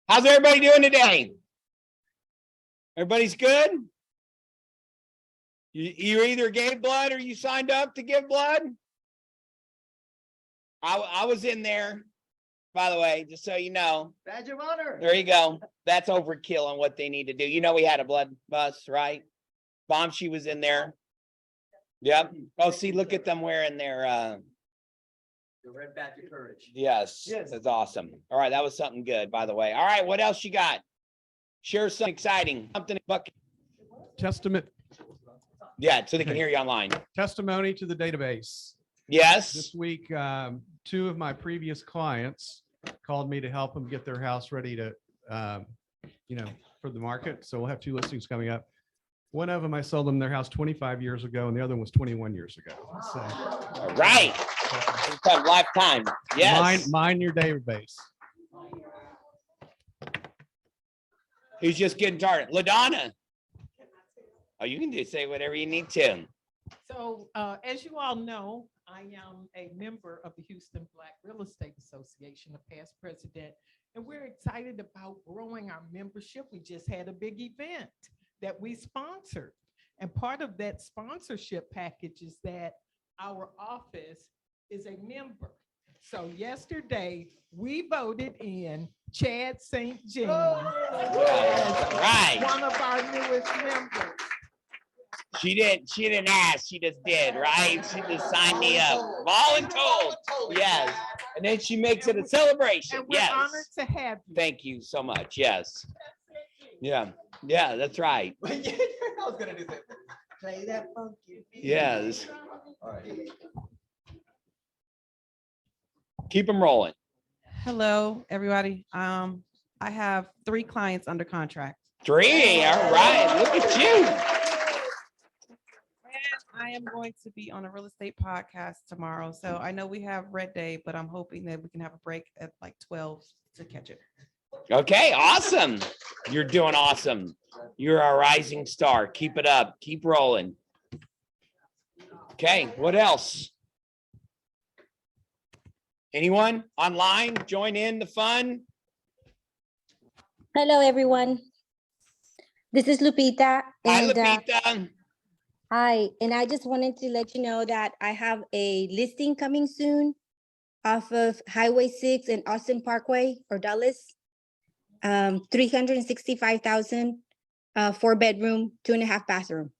How's everybody doing today? Everybody's good? You either gave blood or you signed up to give blood? I was in there, by the way, just so you know. Badge of honor. There you go. That's overkill on what they need to do. You know, we had a blood bus, right? She was in there. Yep. Oh, see, look at them wearing their The red badge of courage. yes, that's awesome. All right, that was something good, by the way. All right, what else you got? Share something exciting, something bucket. Testament, Yeah, so they can hear you online. testimony to the database. Yes. This week, two of my previous clients called me to help them get their house ready to, for the market. So we'll have two listings coming up. One of them, I sold them their house 25 years ago, and the other one was 21 years ago. So, All right. It's a lifetime. Yes. Mine your database. Who's just getting started? LaDonna. Oh, you can just say whatever you need to. So as you all know, I am a member of the Houston Black Real Estate Association, a past president, and we're excited about growing our membership. We just had a big event that we sponsored. And part of that sponsorship package is that our office is a member. So yesterday, we voted in Chad St. James as Right. one of our newest members. She didn't ask, she just did, right? She just signed me up. Voluntold. Yes. And then she makes it a celebration. And we're Yes. honored to have you. Thank you so much. Yes. Yeah. Yeah, that's right. I was gonna do that. Play that funky beat. Yes. All right. Keep them rolling. Hello, everybody. I have 3 clients under contract. 3. All right. Look at you. I am going to be on a real estate podcast tomorrow. So I know we have Red Day, but I'm hoping that we can have a break at like 12 to catch it. Okay, awesome. You're doing awesome. You're a rising star. Keep it up. Keep rolling. Okay, what else? Anyone online? Join in the fun. Hello, everyone. This is Lupita. Hi, And, Lupita. hi, and I just wanted to let you know that I have a listing coming soon off of Highway 6 and Austin Parkway or Dulles. 365,000, 4-bedroom, 2.5 bathroom.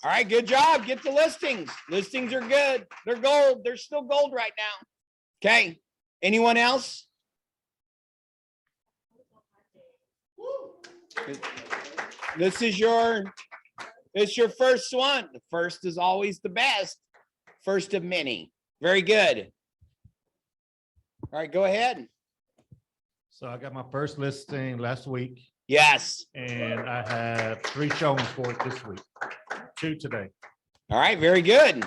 All right, good job. Get the listings. Listings are good. They're gold. They're still gold right now. Okay. Anyone else? This is your first one. The first is always the best. First of many. Very good. All right, go ahead. So I got my first listing last week Yes. and I have 3 showings for it this week, 2 today. All right, very good.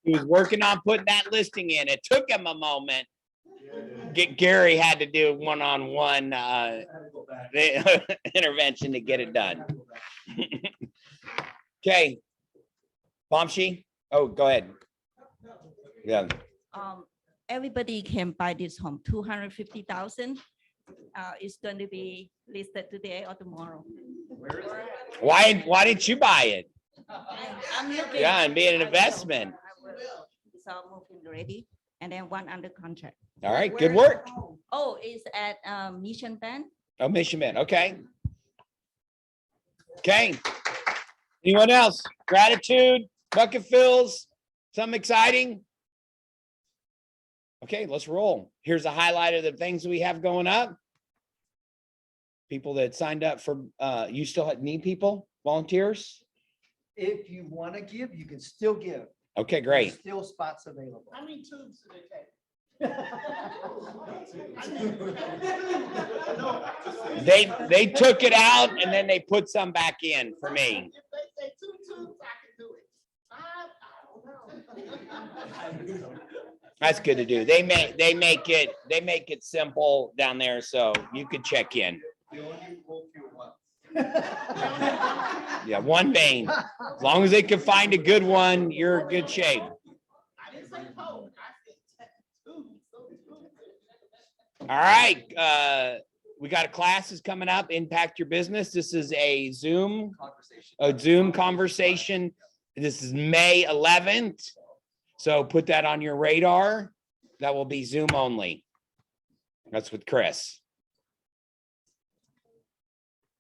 He was working on putting that listing in. It took him a moment. Gary had to do one-on-one intervention to get it done. Okay. Bomshi? Oh, go ahead. Yeah. Everybody can buy this home, 250,000. It's going to be listed today or tomorrow. Why didn't you buy it? I'm looking. Yeah, and be an I will. investment. I will. It's all moving ready, and then 1 under contract. All right, Where good is work. the home? Oh, it's at Mission Bend. Oh, Mission Man. Okay. Okay. Anyone else? Gratitude, bucket fills, something exciting? Okay, let's roll. Here's a highlight of the things we have going up. People that signed up for, you still need people, volunteers? If you want to give, you can still give. Okay, There's great. Still spots available. How many tubes did they take? They took it out and then they put some back in for me. If they say 2 tubes, I can do it. I don't know. That's good to do. They make it simple down there, so you could check in. Yeah, 1 vein. As long as they can find a good one, you're in good shape. I didn't say cold. I said 2 tubes. All right, we got a classes coming up, Impact Your Business. This is a Zoom conversation. This is May 11th. So put that on your radar. That will be Zoom only. That's with Chris.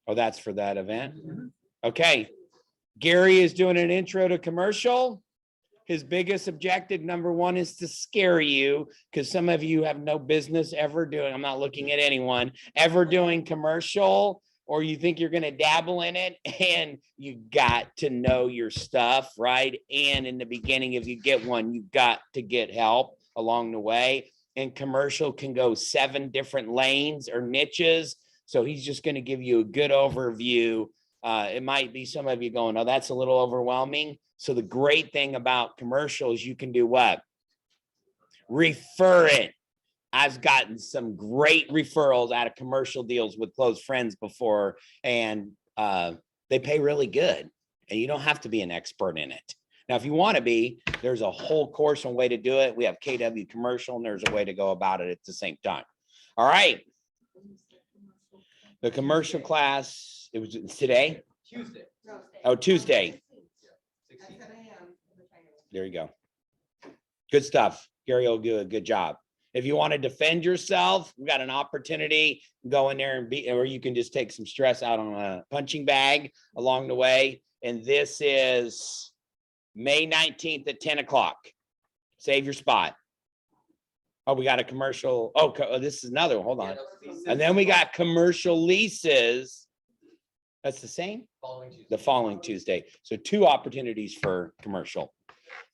Oh, that's for that event. Okay. Gary is doing an intro to commercial. His biggest objective, number one, is to scare you, because some of you have no business ever doing, I'm not looking at anyone, ever doing commercial, or you think you're going to dabble in it, and you got to know your stuff, right? And in the beginning, if you get one, you got to get help along the way. And commercial can go 7 different lanes or niches. So he's just going to give you a good overview. It might be some of you going, oh, that's a little overwhelming. So the great thing about commercial is you can do what? Refer it. I've gotten some great referrals out of commercial deals with close friends before, and they pay really good, and you don't have to be an expert in it. Now, if you want to be, there's a whole course and way to do it. We have KW Commercial, and there's a way to go about it at the same time. All right. The commercial class, it was today? Tuesday. Oh, Tuesday. There you go. Good stuff. Gary will do a good job. If you want to defend yourself, we got an opportunity, go in there and be, or you can just take some stress out on a punching bag along the way. And this is May 19th at 10 o'clock. Save your spot. Oh, we got a commercial. Oh, this is another one. Hold on. And then we got commercial leases. That's the same? The following Tuesday. So 2 opportunities for commercial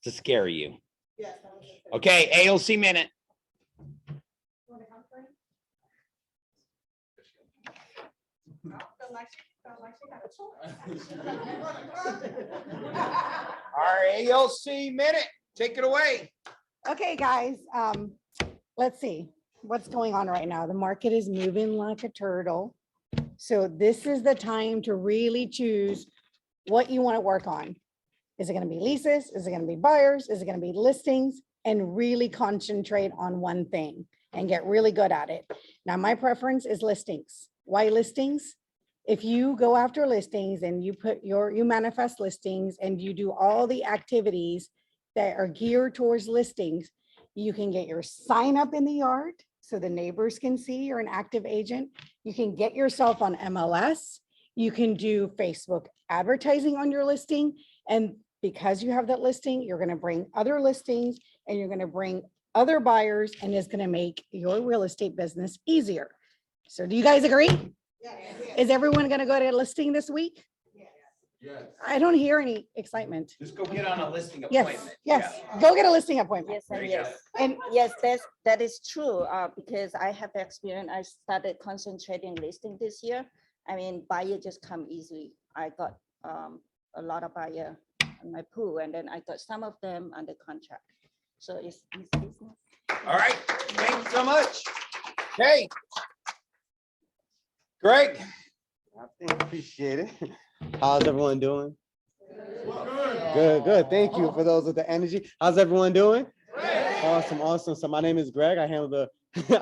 to scare you. Okay, AOC minute. Our AOC minute, take it away. Okay, guys, let's see what's going on right now. The market is moving like a turtle. So this is the time to really choose what you want to work on. Is it going to be leases? Is it going to be buyers? Is it going to be listings? And really concentrate on one thing and get really good at it. Now, my preference is listings. Why listings? If you go after listings and you manifest listings and you do all the activities that are geared towards listings, you can get your sign up in the yard so the neighbors can see you're an active agent. You can get yourself on MLS. You can do Facebook advertising on your listing. And because you have that listing, you're going to bring other listings and you're going to bring other buyers, and it's going to make your real estate business easier. So do you guys agree? Is everyone going to go to a listing this week? Yes. I don't hear any excitement. Just go get on a listing Yes, appointment. yes, go get a listing appointment. Yes, There and you go. yes. And Yes, that is true, because I have experience. I started concentrating listing this year. I mean, buyer just come easily. I got a lot of buyer on my pool, and then I got some of them under contract. So it's easy business. All right, thank you so much. Hey. Greg. Appreciate it. How's everyone doing? Good, good. Thank you for those with the energy. How's everyone doing? Awesome, awesome. So my name is Greg. I handle the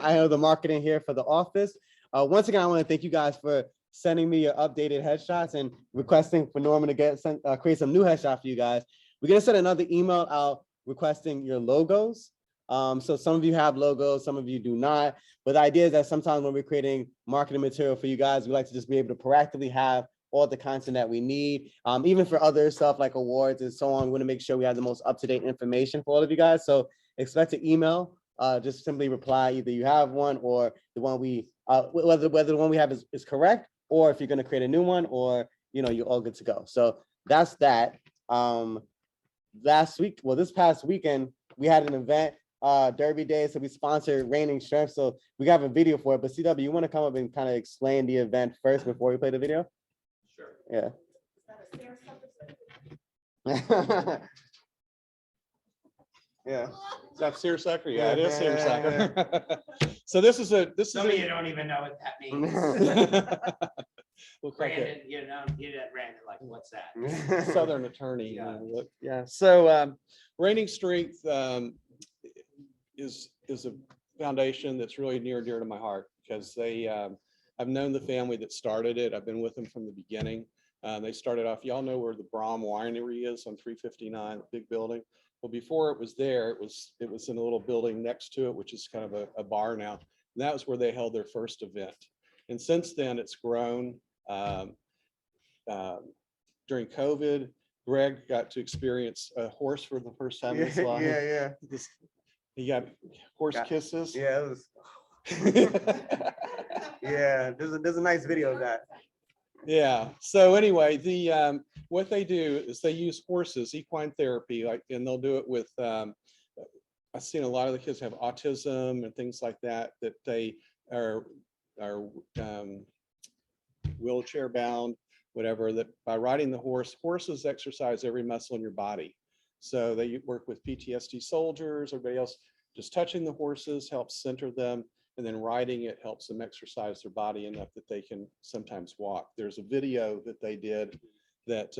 I handle the marketing here for the office. Once again, I want to thank you guys for sending me your updated headshots and requesting for Norman to create some new headshots for you guys. We're gonna send another email out requesting your logos. So some of you have logos, some of you do not. But the idea is that sometimes when we're creating marketing material for you guys, we like to just be able to proactively have all the content that we need. Even for other stuff like awards and so on, we want to make sure we have the most up-to-date information for all of you guys. So expect an email. Just simply reply either you have one or the one we whether the one we have is correct, or if you're going to create a new one, or you're all good to go. So that's that. This past weekend we had an event, Derby Day, so we sponsored Reigning Strength. So we have a video for it. But CW, you want to come up and kind of explain the event first before we play the video? Sure. Yeah. Yeah. Is that seersucker? Yeah, it is seersucker. So this is Some of you don't even know what that means. We'll crack it. Brandon, you don't Brandon, like, what's that? Southern attorney. Yeah. Yeah. So Reigning Strength is a foundation that's really near and dear to my heart because I've known the family that started it. I've been with them from the beginning. They started off, y'all know where the Brom Winery is on 359, big building. Well, before it was there, it was in a little building next to it, which is kind of a bar now. And that was where they held their first event. And since then, it's grown. During COVID, Greg got to experience a horse for the first time in his life. Yeah. He got horse kisses. Yeah, it was. Yeah, there's a nice video of that. Yeah. So anyway, what they do is they use horses, equine therapy, and they'll do it with. I've seen a lot of the kids have autism and things like that. That they are wheelchair bound, whatever. That by riding the horses exercise every muscle in your body. So they work with PTSD soldiers, everybody else. Just touching the horses helps center them. And then riding it helps them exercise their body enough that they can sometimes walk. There's a video that they did that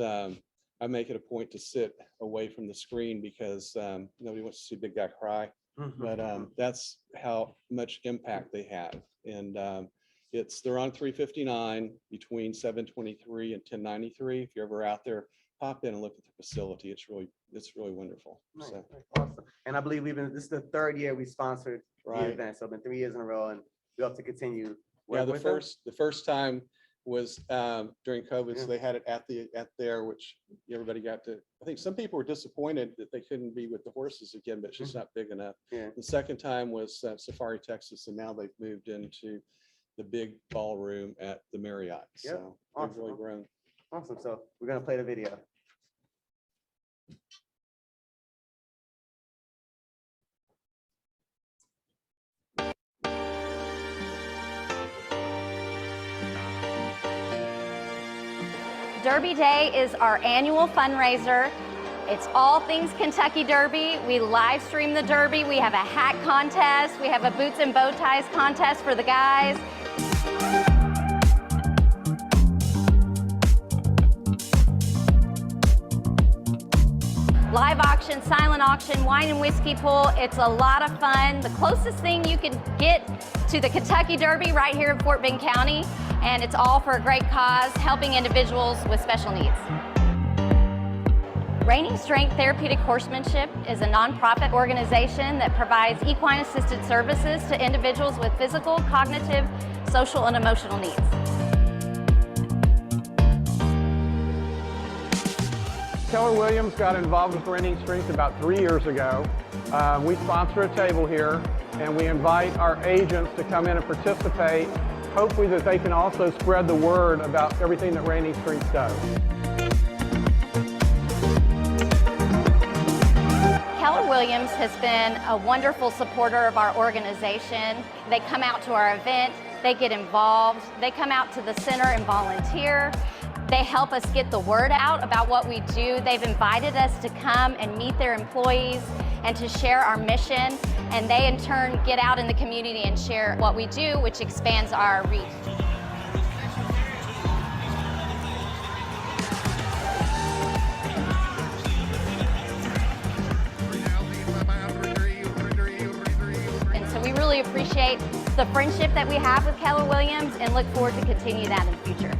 I make it a point to sit away from the screen because nobody wants to see a big guy cry. But that's how much impact they have. And they're on 359 between 723 and 1093. If you're ever out there, pop in and look at the facility. It's really wonderful. Nice, So. awesome. And I believe this is the third year we sponsored the Right. event. So it's been 3 years in a row, and we hope to continue. Yeah, working with them. the first time was during COVID, so they had it at there, which everybody got to. I think some people were disappointed that they couldn't be with the horses again, but it's just not big enough. Yeah. The second time was Safari, Texas, and now they've moved into the big ballroom at the Marriott. Yep. So they've Awesome. really grown. Awesome. So we're gonna play the video. Derby Day is our annual fundraiser. It's all things Kentucky Derby. We live stream the Derby. We have a hat contest. We have a boots and bow ties contest for the guys. Live auction, silent auction, wine and whiskey pool. It's a lot of fun. The closest thing you can get to the Kentucky Derby right here in Fort Bend County. And it's all for a great cause, helping individuals with special needs. Reigning Strength Therapeutic Horsemanship is a nonprofit organization that provides equine-assisted services to individuals with physical, cognitive, social, and emotional needs. Keller Williams got involved with Reigning Strength about 3 years ago. We sponsor a table here, and we invite our agents to come in and participate, hopefully that they can also spread the word about everything that Reigning Strength does. Keller Williams has been a wonderful supporter of our organization. They come out to our event, they get involved, they come out to the center and volunteer. They help us get the word out about what we do. They've invited us to come and meet their employees and to share our mission. And they in turn get out in the community and share what we do, which expands our reach. And so we really appreciate the friendship that we have with Keller Williams and look forward to continue that in the future.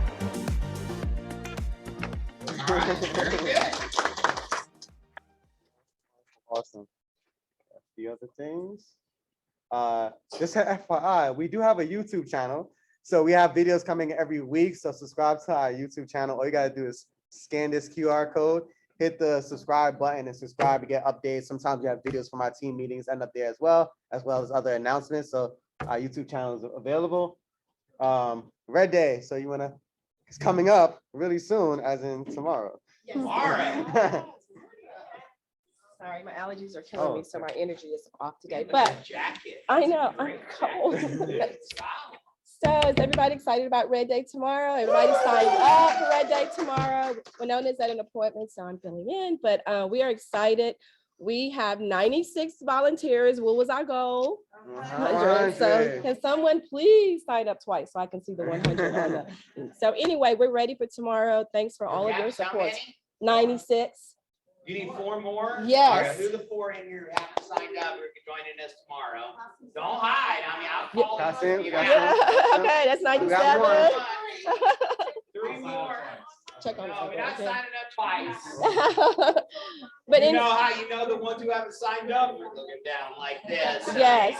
Awesome. The other things. Just FYI, we do have a YouTube channel. So we have videos coming every week. So subscribe to our YouTube channel. All you gotta do is scan this QR code, hit the subscribe button and subscribe to get updates. Sometimes we have videos from our team meetings end up there as well as other announcements. So our YouTube channel is available. Red Day. So it's coming up really soon, as in tomorrow. Yes. All right. Sorry, my allergies are killing Oh, me, so my energy is off today, Look but at that jacket. I know, I'm cold. So is everybody excited about Red Day tomorrow? Everybody signed up for Red Day tomorrow. Winona's at an appointment, so I'm filling in, but we are excited. We have 96 volunteers. What was our goal? 100. So 100. can someone please sign up twice so I can see the 100 on the. So anyway, we're ready for tomorrow. Thanks for all of your How support. many? 96. You need 4 more? Yes. All right, who are the 4 in here who haven't signed up or joining us tomorrow? Don't hide. I mean, I'll call Got you. some, we Yeah. got some. Okay, that's We got 97. 3 more. Check on No, it, we're not okay. signing up twice. But You in, know how you know the ones who haven't signed up are looking down like this. yes.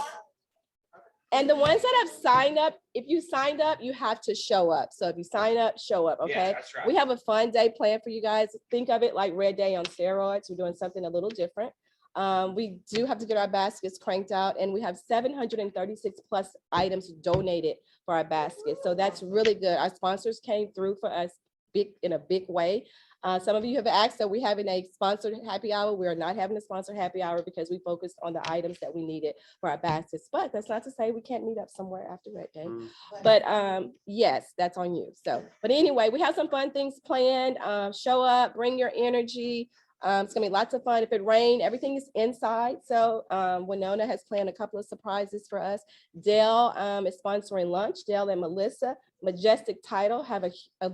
And the ones that have signed up, if you signed up, you have to show up. So if you sign up, show up, Yeah, okay? that's right. We have a fun day planned for you guys. Think of it like Red Day on steroids. We're doing something a little different. We do have to get our baskets cranked out, and we have 736 plus items donated for our baskets. So that's really good. Our sponsors came through for us in a big way. Some of you have asked, are we having a sponsored happy hour? We are not having a sponsored happy hour because we focused on the items that we needed for our baskets. But that's not to say we can't meet up somewhere after Red Day. But yes, that's on you. So, but anyway, we have some fun things planned. Show up, bring your energy. It's gonna be lots of fun. If it rained, everything is inside. So Winona has planned a couple of surprises for us. Dale is sponsoring lunch. Dale and Melissa. Majestic Title have a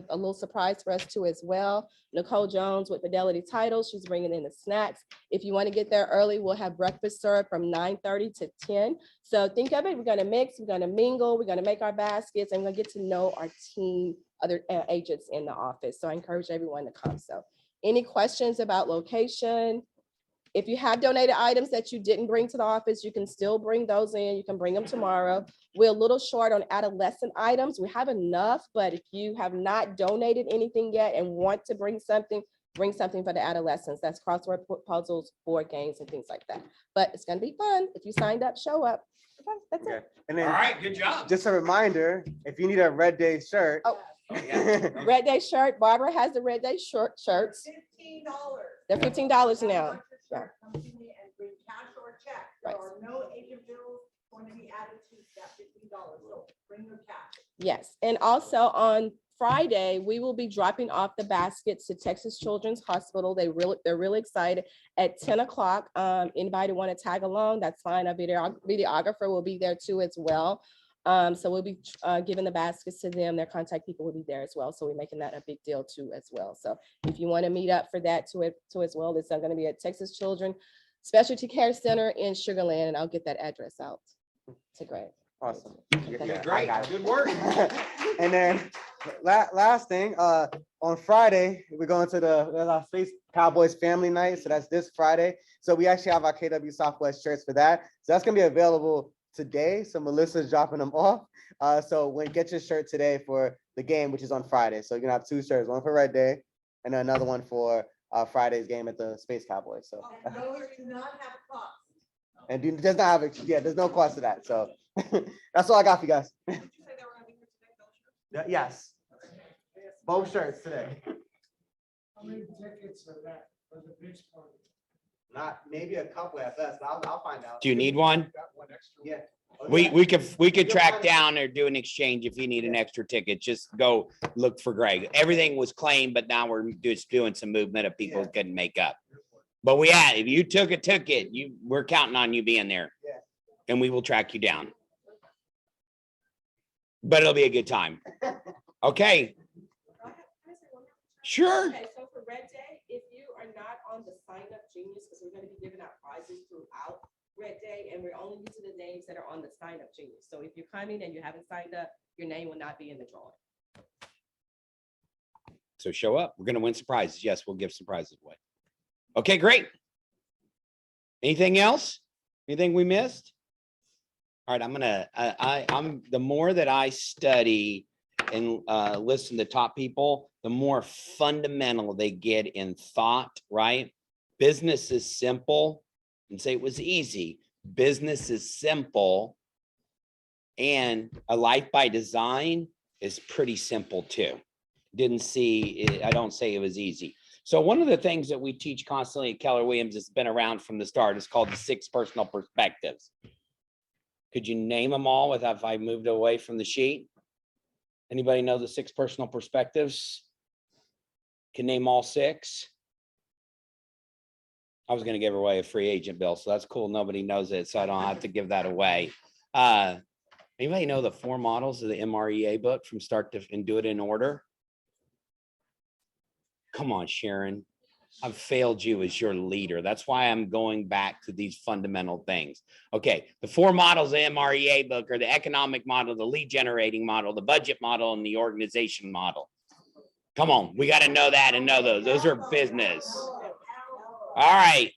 little surprise for us too as well. Nicole Jones with Fidelity Title, she's bringing in the snacks. If you want to get there early, we'll have breakfast served from 9:30 to 10. So think of it, we're gonna mix, we're gonna mingle, we're gonna make our baskets, and we're gonna get to know our team, other agents in the office. So I encourage everyone to come. So any questions about location? If you have donated items that you didn't bring to the office, you can still bring those in. You can bring them tomorrow. We're a little short on adolescent items. We have enough, but if you have not donated anything yet and want to bring something for the adolescents. That's crossword puzzles, board games, and things like that. But it's gonna be fun. If you signed up, show up. Okay, that's Okay. it. And All then right, good job. just a reminder, if you need a Red Day shirt. Oh. Red Day shirt. Barbara has the Red Day shirts. $15. They're $15 now. Yeah. Come to me and bring cash or check. There are no agent bills going to be added to that $15. So bring your cash. Yes, and also on Friday, we will be dropping off the baskets to Texas Children's Hospital. They're really excited at 10 o'clock. Anybody want to tag along? That's fine. Our videographer will be there too as well. So we'll be giving the baskets to them. Their contact people will be there as well. So we're making that a big deal too as well. So if you want to meet up for that too as well, it's going to be at Texas Children Specialty Care Center in Sugar Land, and I'll get that address out. It's great. Awesome. Okay. Yeah, I Great, got it. good work. And then last thing, on Friday, we're going to the Space Cowboys Family Night. So that's this Friday. So we actually have our KW Southwest shirts for that. So that's gonna be available today. So Melissa's dropping them off. So get your shirt today for the game, which is on Friday. So you're gonna have 2 shirts, one for Red Day and then another one for Friday's game at the Space Cowboys. So And those do not have a cost. and does not have there's no cost to that. So that's all I got for you guys. Did you say they were gonna be here today, those shirts? Yes, both shirts today. How many tickets are that for the beach party? Not maybe a couple at best, but I'll find out. Do you need one? Got one extra? Yeah. We could track down or do an exchange if you need an extra ticket. Just go look for Greg. Everything was claimed, but now we're just doing some movement of people who couldn't make up. But if you took a ticket, we're counting on you being there. Yeah. And we will track you down. But it'll be a good time. Okay. Sure. Okay, so for Red Day, if you are not on the sign up genius, because we're going to be giving out prizes throughout Red Day, and we're only using the names that are on the sign up genius. So if you're coming and you haven't signed up, your name will not be in the drawing. So show up. We're going to win some prizes. Yes, we'll give some prizes away. Okay, great. Anything else? Anything we missed? All right, I'm the more that I study and listen to top people, the more fundamental they get in thought, right? Business is simple, and say it was easy. Business is simple, and a life by design is pretty simple too. I don't say it was easy. So one of the things that we teach constantly at Keller Williams has been around from the start is called the 6 personal perspectives. Could you name them all if I moved away from the sheet? Anybody know the 6 personal perspectives? Can name all 6? I was going to give away a free agent bill, so that's cool. Nobody knows it, so I don't have to give that away. Anybody know the 4 models of the MREA book from start to and do it in order? Come on, Sharon. I've failed you as your leader. That's why I'm going back to these fundamental things. Okay, the 4 models of the MREA book are the economic model, the lead generating model, the budget model, and the organization model. Come on, we got to know that and know those. Those are business. All right.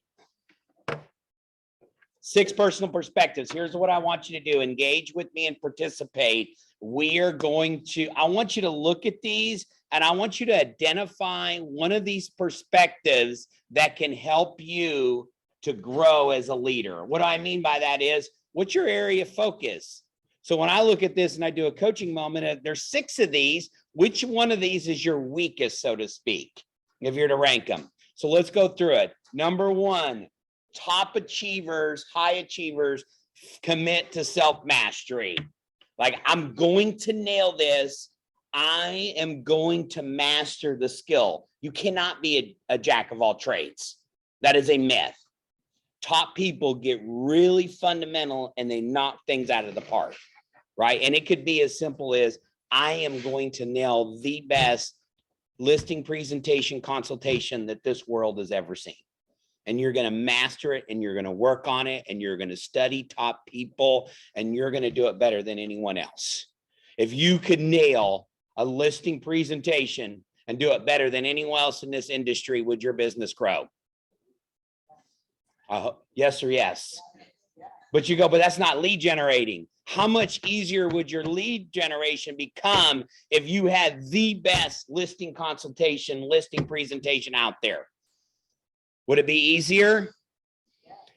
6 personal perspectives. Here's what I want you to do. Engage with me and participate. I want you to look at these and I want you to identify one of these perspectives that can help you to grow as a leader. What I mean by that is, what's your area of focus? So when I look at this and I do a coaching moment, there's 6 of these. Which one of these is your weakest, so to speak, if you're to rank them? So let's go through it. Number 1, top achievers, high achievers commit to self-mastery. Like, I'm going to nail this. I am going to master the skill. You cannot be a jack of all trades. That is a myth. Top people get really fundamental and they knock things out of the park, right? And it could be as simple as, I am going to nail the best listing presentation consultation that this world has ever seen. And you're going to master it and you're going to work on it and you're going to study top people and you're going to do it better than anyone else. If you could nail a listing presentation and do it better than anyone else in this industry, would your business grow? Yes or yes? But you go, but that's not lead generating. How much easier would your lead generation become if you had the best listing consultation, listing presentation out there? Would it be easier?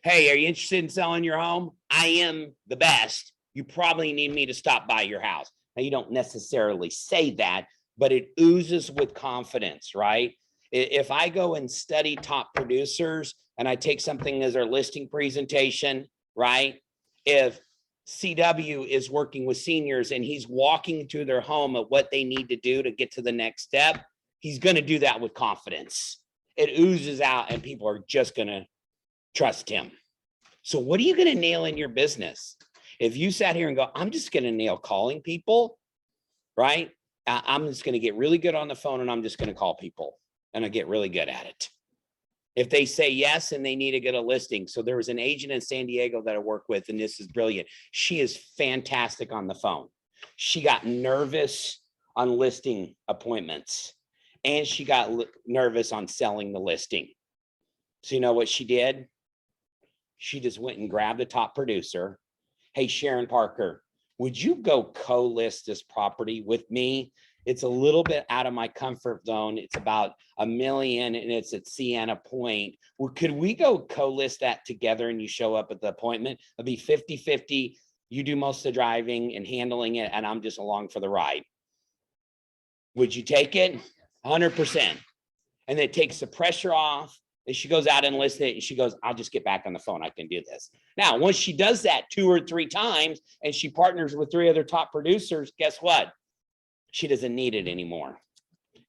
Hey, are you interested in selling your home? I am the best. You probably need me to stop by your house. Now, you don't necessarily say that, but it oozes with confidence, right? If I go and study top producers and I take something as their listing presentation, right? If CW is working with seniors and he's walking through their home at what they need to do to get to the next step, he's going to do that with confidence. It oozes out and people are just going to trust him. So what are you going to nail in your business? If you sat here and go, I'm just going to nail calling people, right? I'm just going to get really good on the phone and I'm just going to call people and I get really good at it. If they say yes and they need to get a listing. So there was an agent in San Diego that I work with, and this is brilliant. She is fantastic on the phone. She got nervous on listing appointments and she got nervous on selling the listing. So you know what she did? She just went and grabbed the top producer. Hey, Sharon Parker, would you go co-list this property with me? It's a little bit out of my comfort zone. It's about $1 million and it's at Sienna Point. Well, could we go co-list that together and you show up at the appointment? It'll be 50-50. You do most of the driving and handling it, and I'm just along for the ride. Would you take it? 100%. And it takes the pressure off. And she goes out and lists it and she goes, I'll just get back on the phone. I can do this. Now, once she does that 2 or 3 times and she partners with 3 other top producers, guess what? She doesn't need it anymore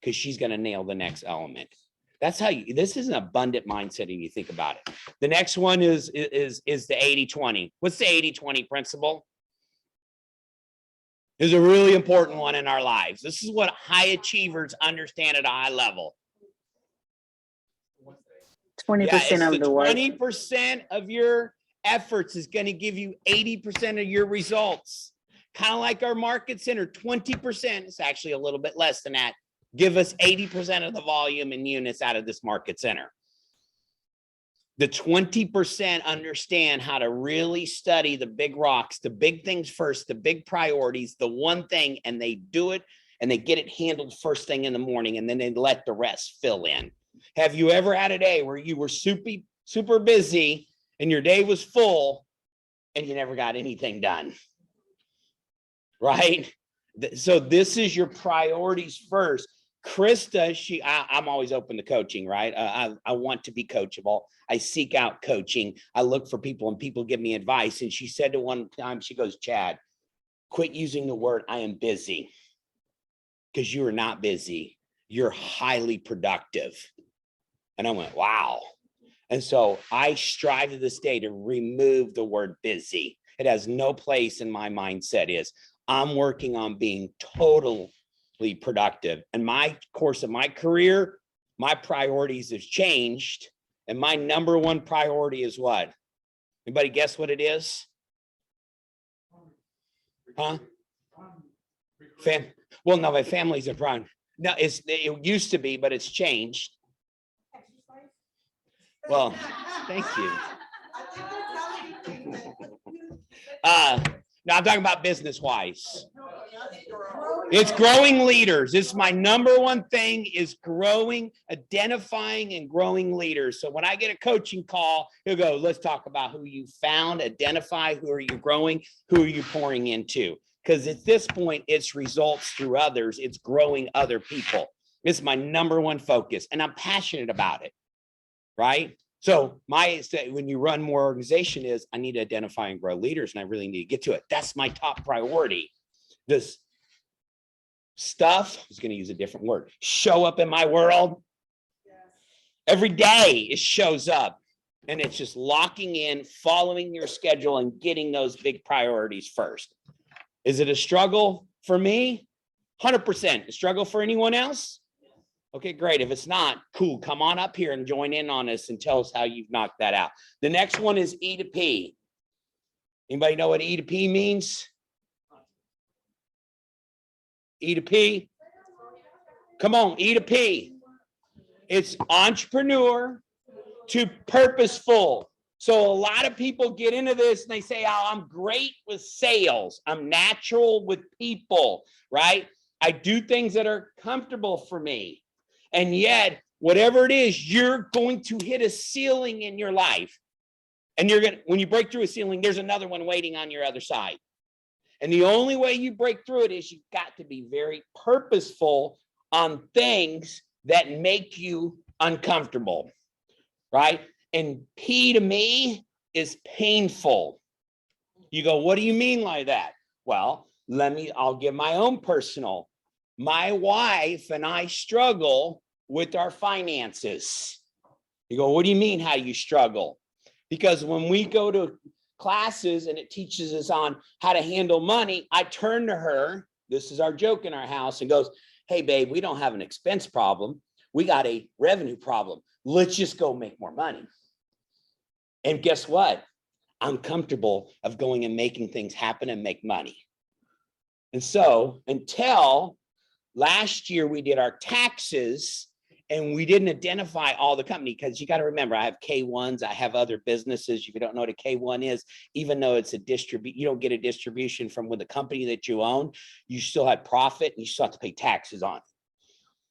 because she's going to nail the next element. That's how you, this is an abundant mindset and you think about it. The next one is the 80-20. What's the 80-20 principle? Is a really important one in our lives. This is what high achievers understand at a high level. 20% of the work. 20% of your efforts is going to give you 80% of your results. Kind of like our market center, 20%, it's actually a little bit less than that. Give us 80% of the volume and units out of this market center. The 20% understand how to really study the big rocks, the big things first, the big priorities, the one thing, and they do it and they get it handled first thing in the morning, and then they let the rest fill in. Have you ever had a day where you were super busy and your day was full and you never got anything done? Right? So this is your priorities first. Krista, I'm always open to coaching, right? I want to be coachable. I seek out coaching. I look for people and people give me advice. And she said to one time, she goes, Chad, quit using the word I am busy, because you are not busy. You're highly productive. And I went, wow. And so I strive to this day to remove the word busy. It has no place in my mindset. I'm working on being totally productive. And my course of my career, my priorities have changed, and my number one priority is what? Anybody guess what it is? Huh? Well, no, my family's a prime. No, it used to be, but it's changed. Well, thank you. No, I'm talking about business wise. It's growing leaders. It's my number one thing is growing, identifying and growing leaders. So when I get a coaching call, he'll go, let's talk about who you found, identify who are you growing, who are you pouring into? Because at this point, it's results through others. It's growing other people. It's my number one focus, and I'm passionate about it, right? So when you run more organization is I need to identify and grow leaders, and I really need to get to it. That's my top priority. This stuff, I was going to use a different word, show up in my world. Every day it shows up, and it's just locking in, following your schedule and getting those big priorities first. Is it a struggle for me? 100%. A struggle for anyone else? Okay, great. If it's not, cool. Come on up here and join in on us and tell us how you've knocked that out. The next one is E to P. Anybody know what E to P means? E to P. Come on, E to P. It's entrepreneur to purposeful. So a lot of people get into this and they say, oh, I'm great with sales. I'm natural with people, right? I do things that are comfortable for me. And yet, whatever it is, you're going to hit a ceiling in your life. And when you break through a ceiling, there's another one waiting on your other side. And the only way you break through it is you've got to be very purposeful on things that make you uncomfortable, right? And P to me is painful. You go, what do you mean by that? Well, I'll give my own personal. My wife and I struggle with our finances. You go, what do you mean how you struggle? Because when we go to classes and it teaches us on how to handle money, I turn to her, this is our joke in our house, and goes, hey babe, we don't have an expense problem. We got a revenue problem. Let's just go make more money. And guess what? I'm comfortable of going and making things happen and make money. And so until last year, we did our taxes and we didn't identify all the company, because you got to remember, I have K1s, I have other businesses. If you don't know what a K1 is, even though it's you don't get a distribution from with the company that you own, you still have profit and you still have to pay taxes on it.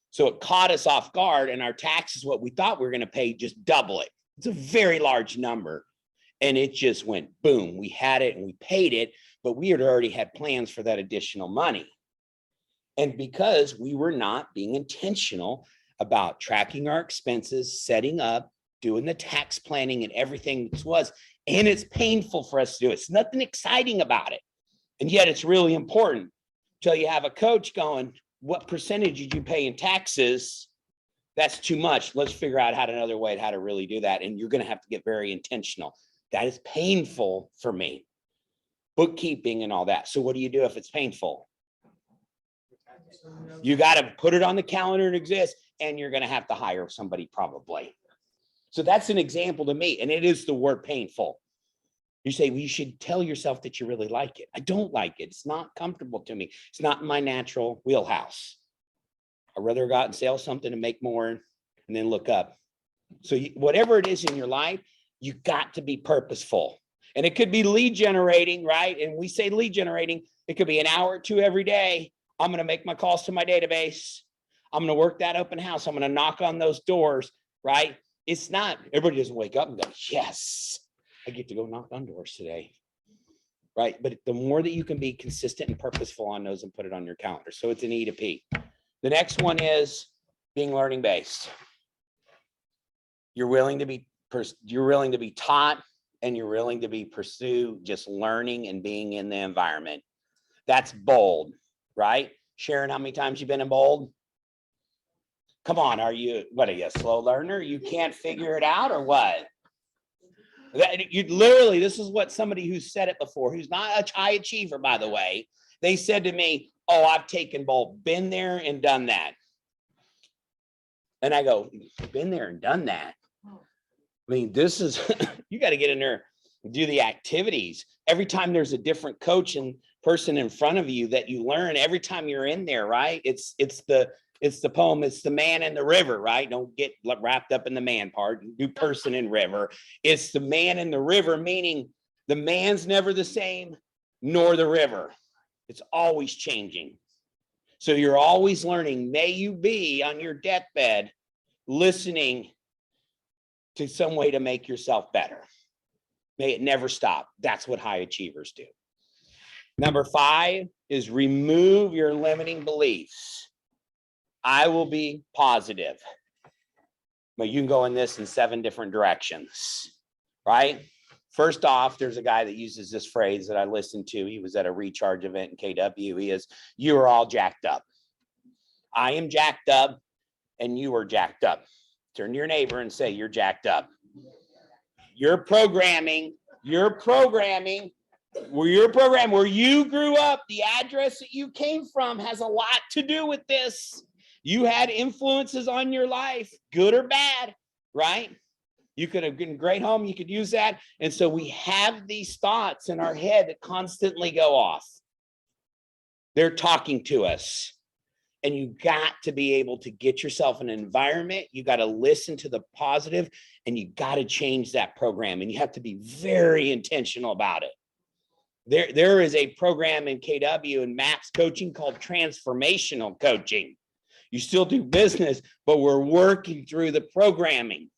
So it caught us off guard, and our taxes, what we thought we were going to pay, just double it. It's a very large number. And it just went boom. We had it and we paid it, but we had already had plans for that additional money. And because we were not being intentional about tracking our expenses, setting up, doing the tax planning and everything this was, and it's painful for us to do. It's nothing exciting about it. And yet it's really important until you have a coach going, what percentage did you pay in taxes? That's too much. Let's figure out another way how to really do that. And you're going to have to get very intentional. That is painful for me. Bookkeeping and all that. So what do you do if it's painful? You got to put it on the calendar and exist, and you're going to have to hire somebody probably. So that's an example to me. And it is the word painful. You say, well, you should tell yourself that you really like it. I don't like it. It's not comfortable to me. It's not in my natural wheelhouse. I'd rather go out and sell something and make more and then look up. So whatever it is in your life, you got to be purposeful. And it could be lead generating, right? And we say lead generating, it could be an hour or two every day. I'm going to make my calls to my database. I'm going to work that open house. I'm going to knock on those doors, right? It's not, everybody doesn't wake up and go, yes, I get to go knock on doors today, right? But the more that you can be consistent and purposeful on those and put it on your calendar. So it's an E to P. The next one is being learning based. You're willing to be taught, and you're willing to pursue just learning and being in the environment. That's bold, right? Sharon, how many times you been in bold? Come on, are you a slow learner? You can't figure it out or what? This is what somebody who said it before, who's not a high achiever, by the way. They said to me, oh, I've taken bold, been there and done that. And I go, been there and done that. I mean, this is, you got to get in there and do the activities. Every time there's a different coach and person in front of you that you learn every time you're in there, right? It's the poem, it's the man in the river, right? Don't get wrapped up in the man part, do person in river. It's the man in the river, meaning the man's never the same, nor the river. It's always changing. So you're always learning. May you be on your deathbed listening to some way to make yourself better. May it never stop. That's what high achievers do. Number 5 is remove your limiting beliefs. I will be positive. But you can go in this in 7 different directions, right? First off, there's a guy that uses this phrase that I listened to. He was at a recharge event in KW. He is, you are all jacked up. I am jacked up and you are jacked up. Turn to your neighbor and say, you're jacked up. Your programming, where you grew up, the address that you came from has a lot to do with this. You had influences on your life, good or bad, right? You could have been a great home. You could use that. And so we have these thoughts in our head that constantly go off. They're talking to us. And you got to be able to get yourself in an environment. You got to listen to the positive and you got to change that program. And you have to be very intentional about it. There is a program in KW and MAPS coaching called transformational coaching. You still do business, but we're working through the programming.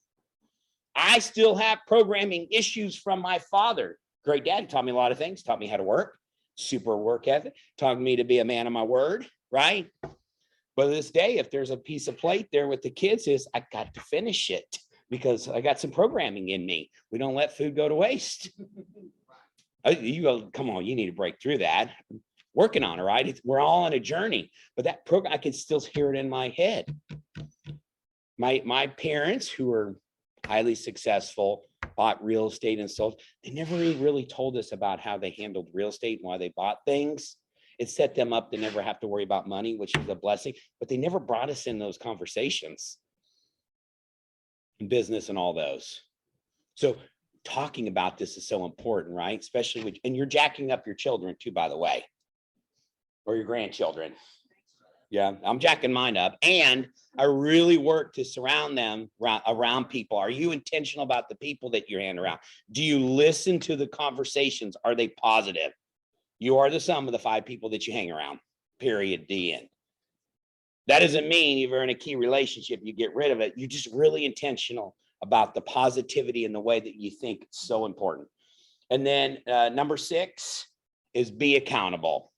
I still have programming issues from my father. Great dad, taught me a lot of things, taught me how to work, super work ethic, taught me to be a man of my word, right? But this day, if there's a piece of plate there with the kids, I got to finish it because I got some programming in me. We don't let food go to waste. You go, come on, you need to break through that. Working on it, right? We're all on a journey, but that program, I can still hear it in my head. My parents, who are highly successful, bought real estate and sold, they never really told us about how they handled real estate and why they bought things. It set them up to never have to worry about money, which is a blessing, but they never brought us in those conversations in business and all those. So talking about this is so important, right? Especially with, and you're jacking up your children too, by the way, or your grandchildren. Yeah, I'm jacking mine up. And I really work to surround them around people. Are you intentional about the people that you're hanging around? Do you listen to the conversations? Are they positive? You are the sum of the 5 people that you hang around, period, the end. That doesn't mean if you're in a key relationship, you get rid of it. You're just really intentional about the positivity and the way that you think it's so important. And then number 6 is be accountable.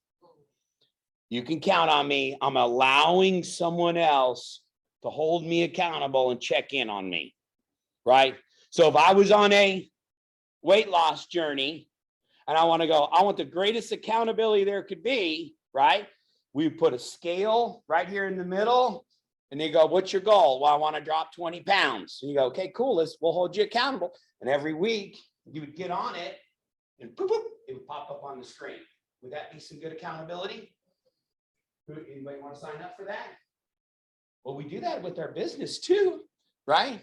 You can count on me. I'm allowing someone else to hold me accountable and check in on me, right? So if I was on a weight loss journey and I want to go, I want the greatest accountability there could be, right? We put a scale right here in the middle and they go, what's your goal? Well, I want to drop 20 pounds. And you go, okay, cool. We'll hold you accountable. And every week you would get on it and boop, boop, it would pop up on the screen. Would that be some good accountability? Anybody want to sign up for that? Well, we do that with our business too, right?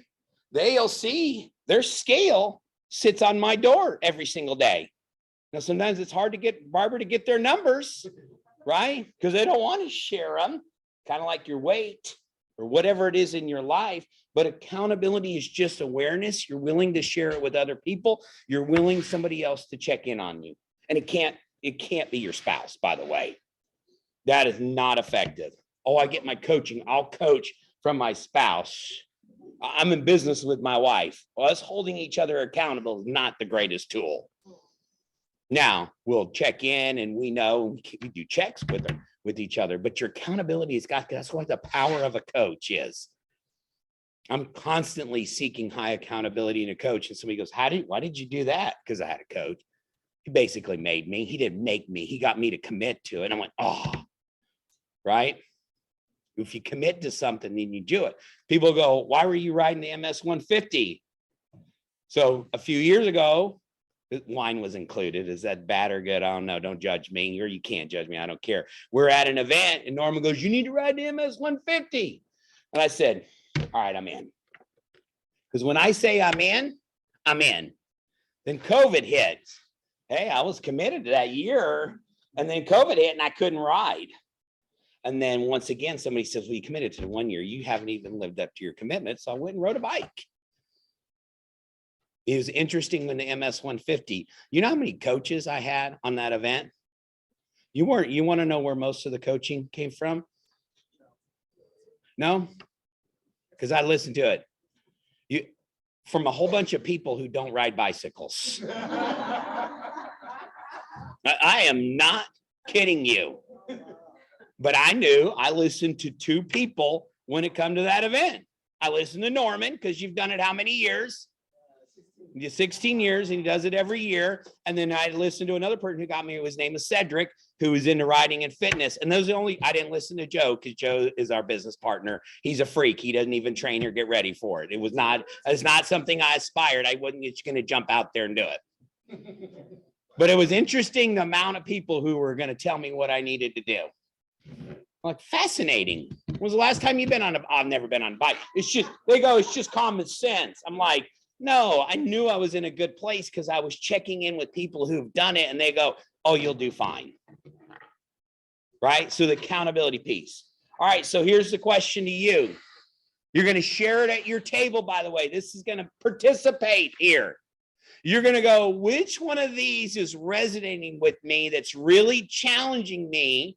They'll see their scale sits on my door every single day. Now, sometimes it's hard to get Barbara to get their numbers, right? Because they don't want to share them, kind of like your weight or whatever it is in your life. But accountability is just awareness. You're willing to share it with other people. You're willing somebody else to check in on you. And it can't be your spouse, by the way. That is not effective. Oh, I get my coaching. I'll coach from my spouse. I'm in business with my wife. Well, us holding each other accountable is not the greatest tool. Now, we'll check in and we know we do checks with each other, but your accountability has got, that's what the power of a coach is. I'm constantly seeking high accountability in a coach. And somebody goes, why did you do that? Because I had a coach. He basically made me. He didn't make me. He got me to commit to it. And I went, oh, right? If you commit to something, then you do it. People go, why were you riding the MS 150? So a few years ago, wine was included. Is that bad or good? I don't know. Don't judge me, or you can't judge me. I don't care. We're at an event and Norman goes, you need to ride the MS 150. And I said, All right, I'm in. Because when I say I'm in, I'm in. Then COVID hit. Hey, I was committed to that year, and then COVID hit and I couldn't ride. And then once again, somebody says, well, you committed to the 1 year. You haven't even lived up to your commitment. So I went and rode a bike. It was interesting when the MS 150, you know how many coaches I had on that event? You want to know where most of the coaching came from? No? Because I listened to it. From a whole bunch of people who don't ride bicycles. I am not kidding you. But I knew I listened to two people when it come to that event. I listened to Norman because you've done it how many years? 16 years, and he does it every year. And then I listened to another person who got me. His name is Cedric, who is into riding and fitness. And those are only, I didn't listen to Joe because Joe is our business partner. He's a freak. He doesn't even train or get ready for it. It's not something I aspired. I wasn't just going to jump out there and do it. But it was interesting the amount of people who were going to tell me what I needed to do. Like, fascinating. When was the last time you've been on I've never been on a bike. It's just, they go, it's just common sense. I'm like, no, I knew I was in a good place because I was checking in with people who've done it and they go, oh, you'll do fine. Right? So the accountability piece. All right, so here's the question to you. You're going to share it at your table, by the way. This is going to participate here. You're going to go, which one of these is resonating with me that's really challenging me?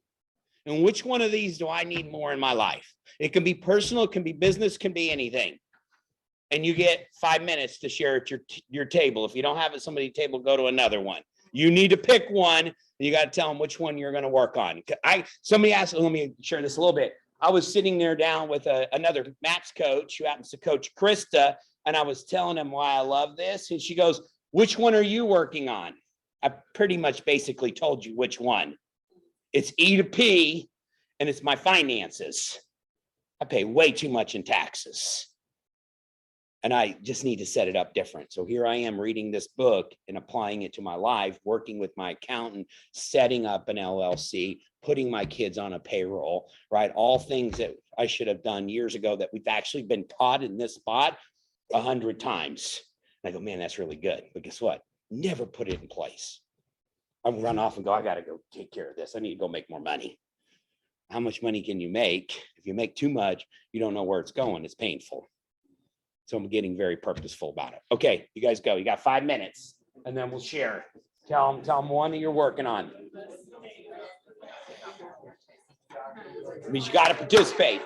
And which one of these do I need more in my life? It can be personal, it can be business, can be anything. And you get 5 minutes to share at your table. If you don't have it at somebody's table, go to another one. You need to pick one, and you got to tell them which one you're going to work on. Somebody asked, let me share this a little bit. I was sitting there down with another MAPS coach who happens to coach Krista, and I was telling him why I love this. And she goes, which one are you working on? I pretty much basically told you which one. It's E to P, and it's my finances. I pay way too much in taxes. And I just need to set it up different. So here I am reading this book and applying it to my life, working with my accountant, setting up an LLC, putting my kids on a payroll, right? All things that I should have done years ago that we've actually been taught in this spot 100 times. And I go, man, that's really good. But guess what? Never put it in place. I run off and go, I got to go take care of this. I need to go make more money. How much money can you make? If you make too much, you don't know where it's going. It's painful. So I'm getting very purposeful about it. Okay, you guys go. You got 5 minutes, and then we'll share. Tell them one that you're working on. It means you got to participate.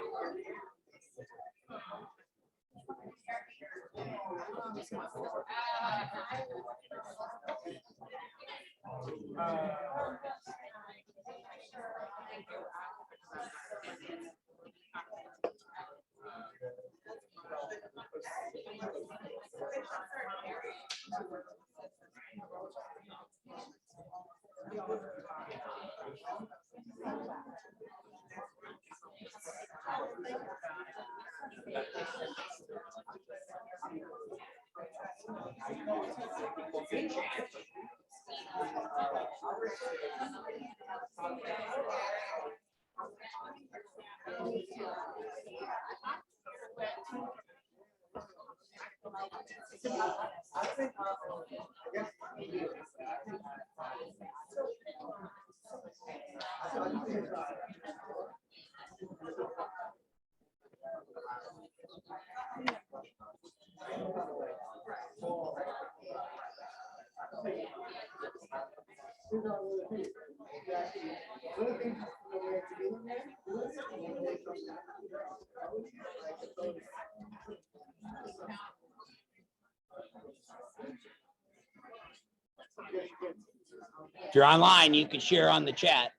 If you're online, you can share on the chat.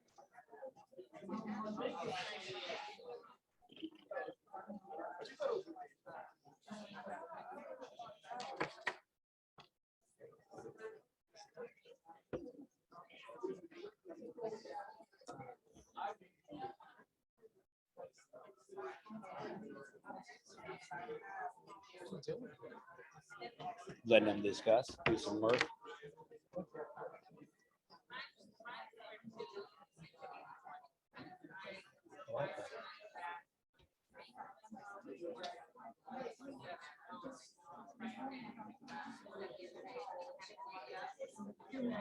Letting them discuss, do some work. You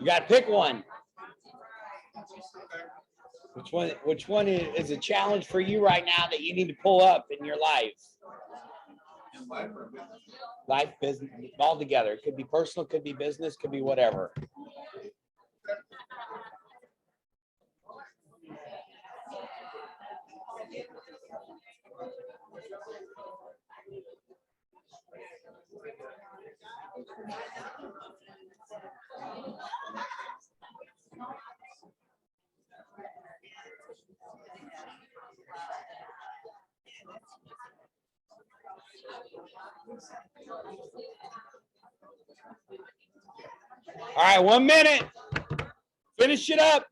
got to pick one. Which one is a challenge for you right now that you need to pull up in your life? Life, business, all together. It could be personal, could be business, could be whatever. All right, 1 minute. Finish it up.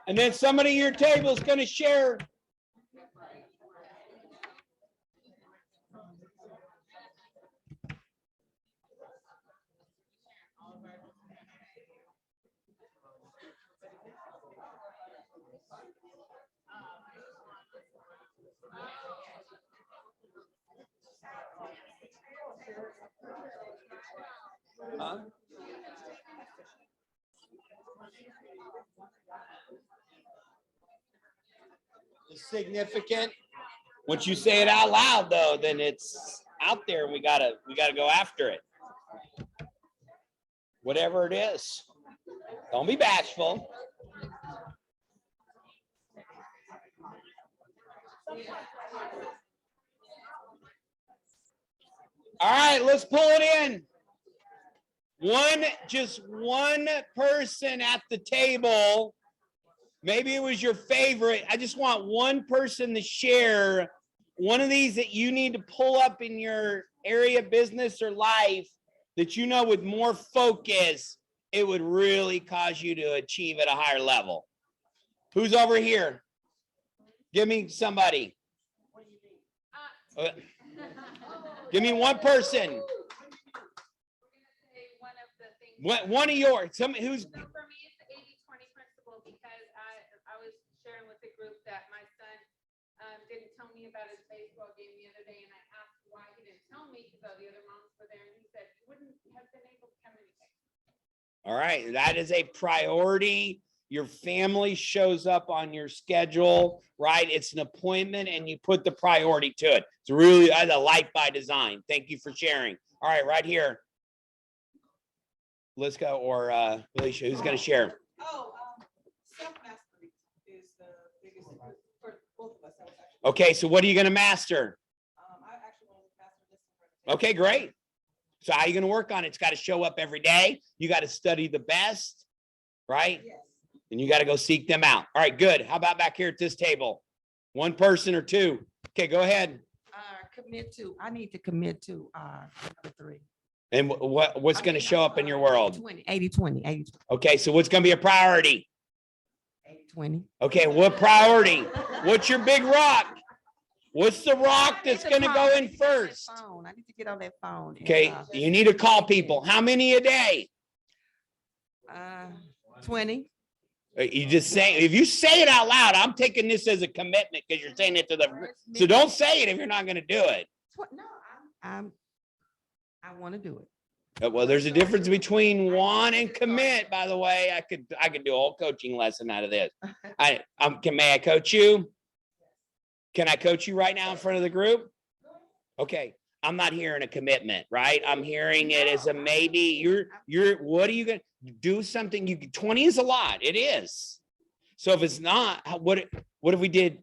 And then somebody at your table is going to share. Huh? It's significant. Once you say it out loud, though, then it's out there, and we gotta go after it. Whatever it is, don't be bashful. All right, let's pull it in. Just one person at the table. Maybe it was your favorite. I just want one person to share one of these that you need to pull up in your area, business, or life that you know with more focus, it would really cause you to achieve at a higher level. Who's over here? Give me somebody. Give me one person. One of yours. Somebody who's. So for me, it's the 80-20 principle because I was sharing with the group that my son didn't tell me about his baseball game the other day, and I asked why he didn't tell me because all the other moms were there, and he said he wouldn't have been able to come anything. All right, that is a priority. Your family shows up on your schedule, right? It's an appointment, and you put the priority to it. It's really a life by design. Thank you for sharing. All right, right here. Let's go, or Alicia, who's going to share? Self-mastery is the biggest for both of us. Okay, so what are you going to master? I actually want to master this. Okay, great. So how are you going to work on it? It's got to show up every day. You got to study the best, right? Yes. And you got to go seek them out. All right, good. How about back here at this table? One person or two? Okay, go ahead. I need to commit to number 3. And what's going to show up in your world? 80-20. Okay, so what's going to be a priority? 80-20. Okay, what priority? What's your big rock? What's the rock that's going to go in first? I need to get on that phone. Okay, you need to call people. How many a day? 20. You just say, if you say it out loud, I'm taking this as a commitment because you're saying it to the, so don't say it if you're not going to do it. No, I want to do it. Well, there's a difference between want and commit, by the way. I could do a whole coaching lesson out of this. May I coach you? Can I coach you right now in front of the group? Okay. I'm not hearing a commitment, right? I'm hearing it as a maybe. What are you going to do? Something 20 is a lot. It is. So if it's not, what if we did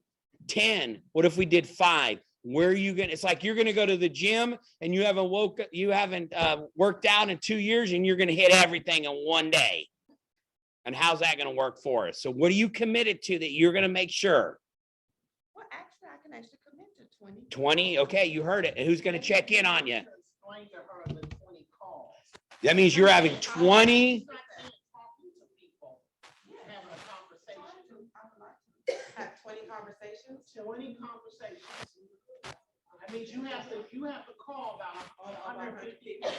10? What if we did 5? Where are you going to, it's like you're going to go to the gym and you haven't worked out in 2 years and you're going to hit everything in one day. And how's that going to work for us? So what are you committed to that you're going to make sure? Well, actually, I can actually commit to 20. 20. Okay. You heard it. And who's going to check in on you? That means you're having 20. Have 20 conversations? 20 conversations. That means you have to call about 150 people.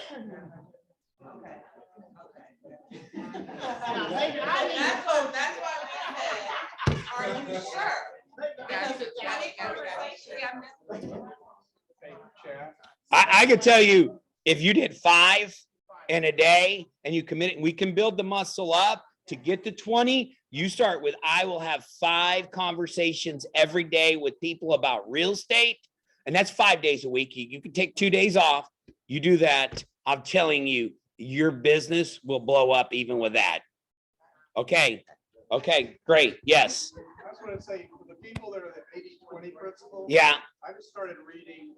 Okay. Now, maybe I need- That's why we said, are you sure? Because the 20 conversations. I could tell you, if you did 5 in a day and you commit it, we can build the muscle up to get to 20. You start with, I will have 5 conversations every day with people about real estate. And that's 5 days a week. You can take 2 days off. You do that. I'm telling you, your business will blow up even with that. Okay. Okay, great. Yes. I just want to say, for the people that are the 80-20 principle. Yeah. I just started reading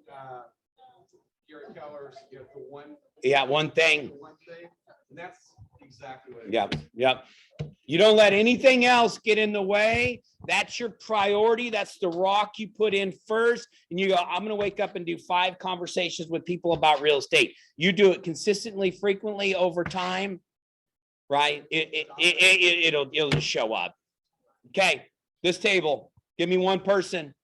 Gary Keller's, the one. Yeah, one thing. One thing, and that's exactly what it is. Yep, yep. You don't let anything else get in the way. That's your priority. That's the rock you put in first. And you go, I'm going to wake up and do 5 conversations with people about real estate. You do it consistently, frequently over time, right? It'll just show up. Okay, this table, give me one person.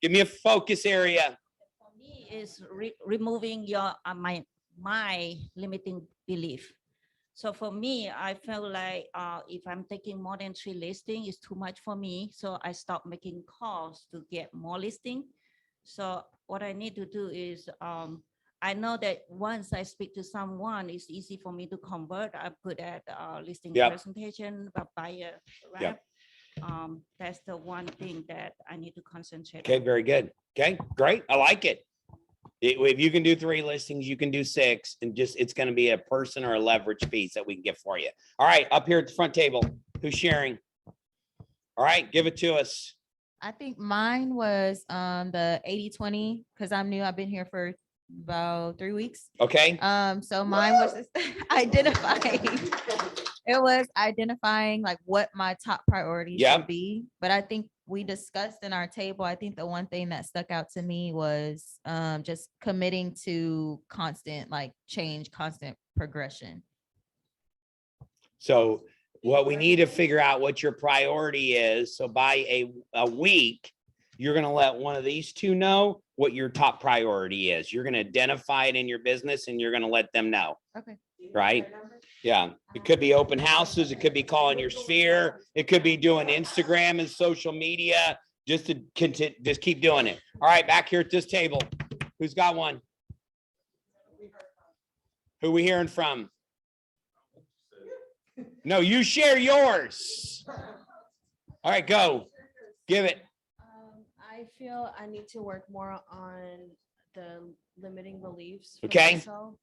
Give me a focus area. For me, is removing your my limiting belief. So for me, I feel like if I'm taking more than 3 listings, it's too much for me. So I stop making calls to get more listing. So what I need to do is, I know that once I speak to someone, it's easy for me to convert. I'm good at listing Yep. presentation, but buyer Yep. rep. That's the one thing that I need to concentrate Okay, on. very good. Okay, great. I like it. If you can do 3 listings, you can do 6, and just, it's going to be a person or a leverage piece that we can get for you. All right, up here at the front table, who's sharing? All right, give it to us. I think mine was the 80-20 because I'm new. I've been here for about 3 weeks. Okay. So mine was just identifying. It was identifying like what my top priorities Yep. should be. But I think we discussed in our table, I think the one thing that stuck out to me was just committing to constant like change, constant progression. So what we need to figure out what your priority is. So by a week, you're going to let one of these 2 know what your top priority is. You're going to identify it in your business and you're going to let them know. Okay. Right? Yeah. It could be open houses. It could be calling your sphere. It could be doing Instagram and social media. Just to continue, just keep doing it. All right, back here at this table. Who's got one? Who we hearing from? No, you share yours. All right, go. Give it. I feel I need to work more on the limiting beliefs. for Okay. myself,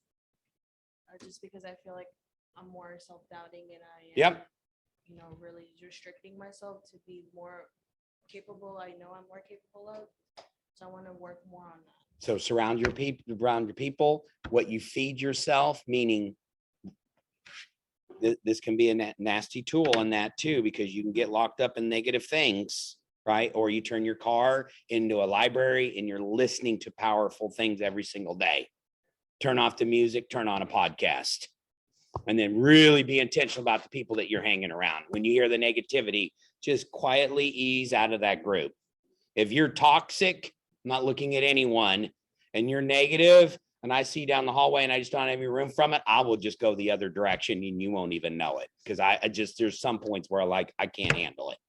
just because I feel like I'm more self-doubting and I am, Yep. really restricting myself to be more capable. I know I'm more capable of, so I want to work more on that. So surround your people, what you feed yourself, meaning this can be a nasty tool in that too, because you can get locked up in negative things, right? Or you turn your car into a library and you're listening to powerful things every single day. Turn off the music, turn on a podcast, and then really be intentional about the people that you're hanging around. When you hear the negativity, just quietly ease out of that group. If you're toxic, I'm not looking at anyone, and you're negative, and I see down the hallway and I just don't have any room from it, I will just go the other direction and you won't even know it. Because I just, there's some points where I can't handle it.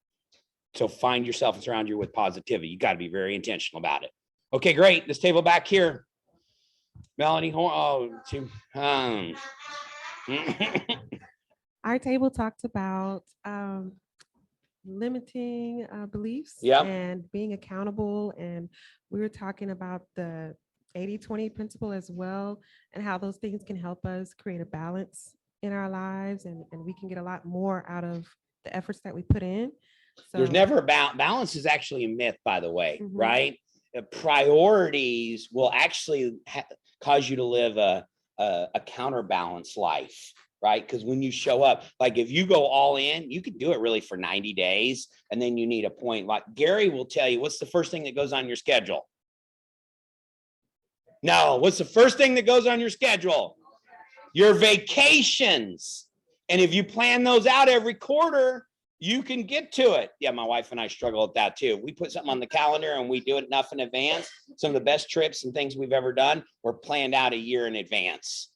So find yourself and surround you with positivity. You got to be very intentional about it. Okay, great. This table back here. Melanie, Our table talked about limiting beliefs Yep. and being accountable. And we were talking about the 80-20 principle as well, and how those things can help us create a balance in our lives, and we can get a lot more out of the efforts that we put in. There's So- never about balance is actually a myth, by the way, Mhm. right? Priorities will actually cause you to live a counterbalance life, right? Because when you show up, like if you go all in, you could do it really for 90 days, and then you need a point. Like Gary will tell you, what's the first thing that goes on your schedule? No, what's the first thing that goes on your schedule? Your vacations. And if you plan those out every quarter, You can get to it. Yeah, my wife and I struggle with that too. We put something on the calendar and we do it enough in advance. Some of the best trips and things we've ever done were planned out a year in advance.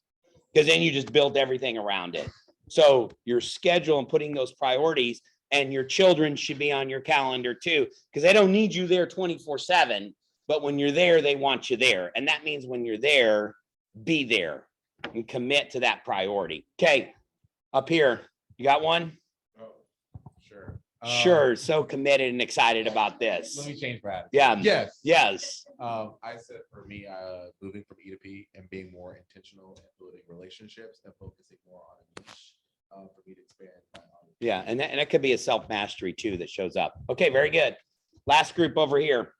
Because then you just build everything around it. So your schedule and putting those priorities, and your children should be on your calendar too, because they don't need you there 24/7. But when you're there, they want you there. And that means when you're there, be there and commit to that priority. Okay, up here, you got one? Sure. Sure, so committed and excited about this. Let me change Brad. Yeah. Yes. Yes. I said for me, moving from E to P and being more intentional and building relationships and focusing more on a niche for me to expand my audience. Yeah, and that could be a self-mastery too that shows up. Okay, very good. Last group over here.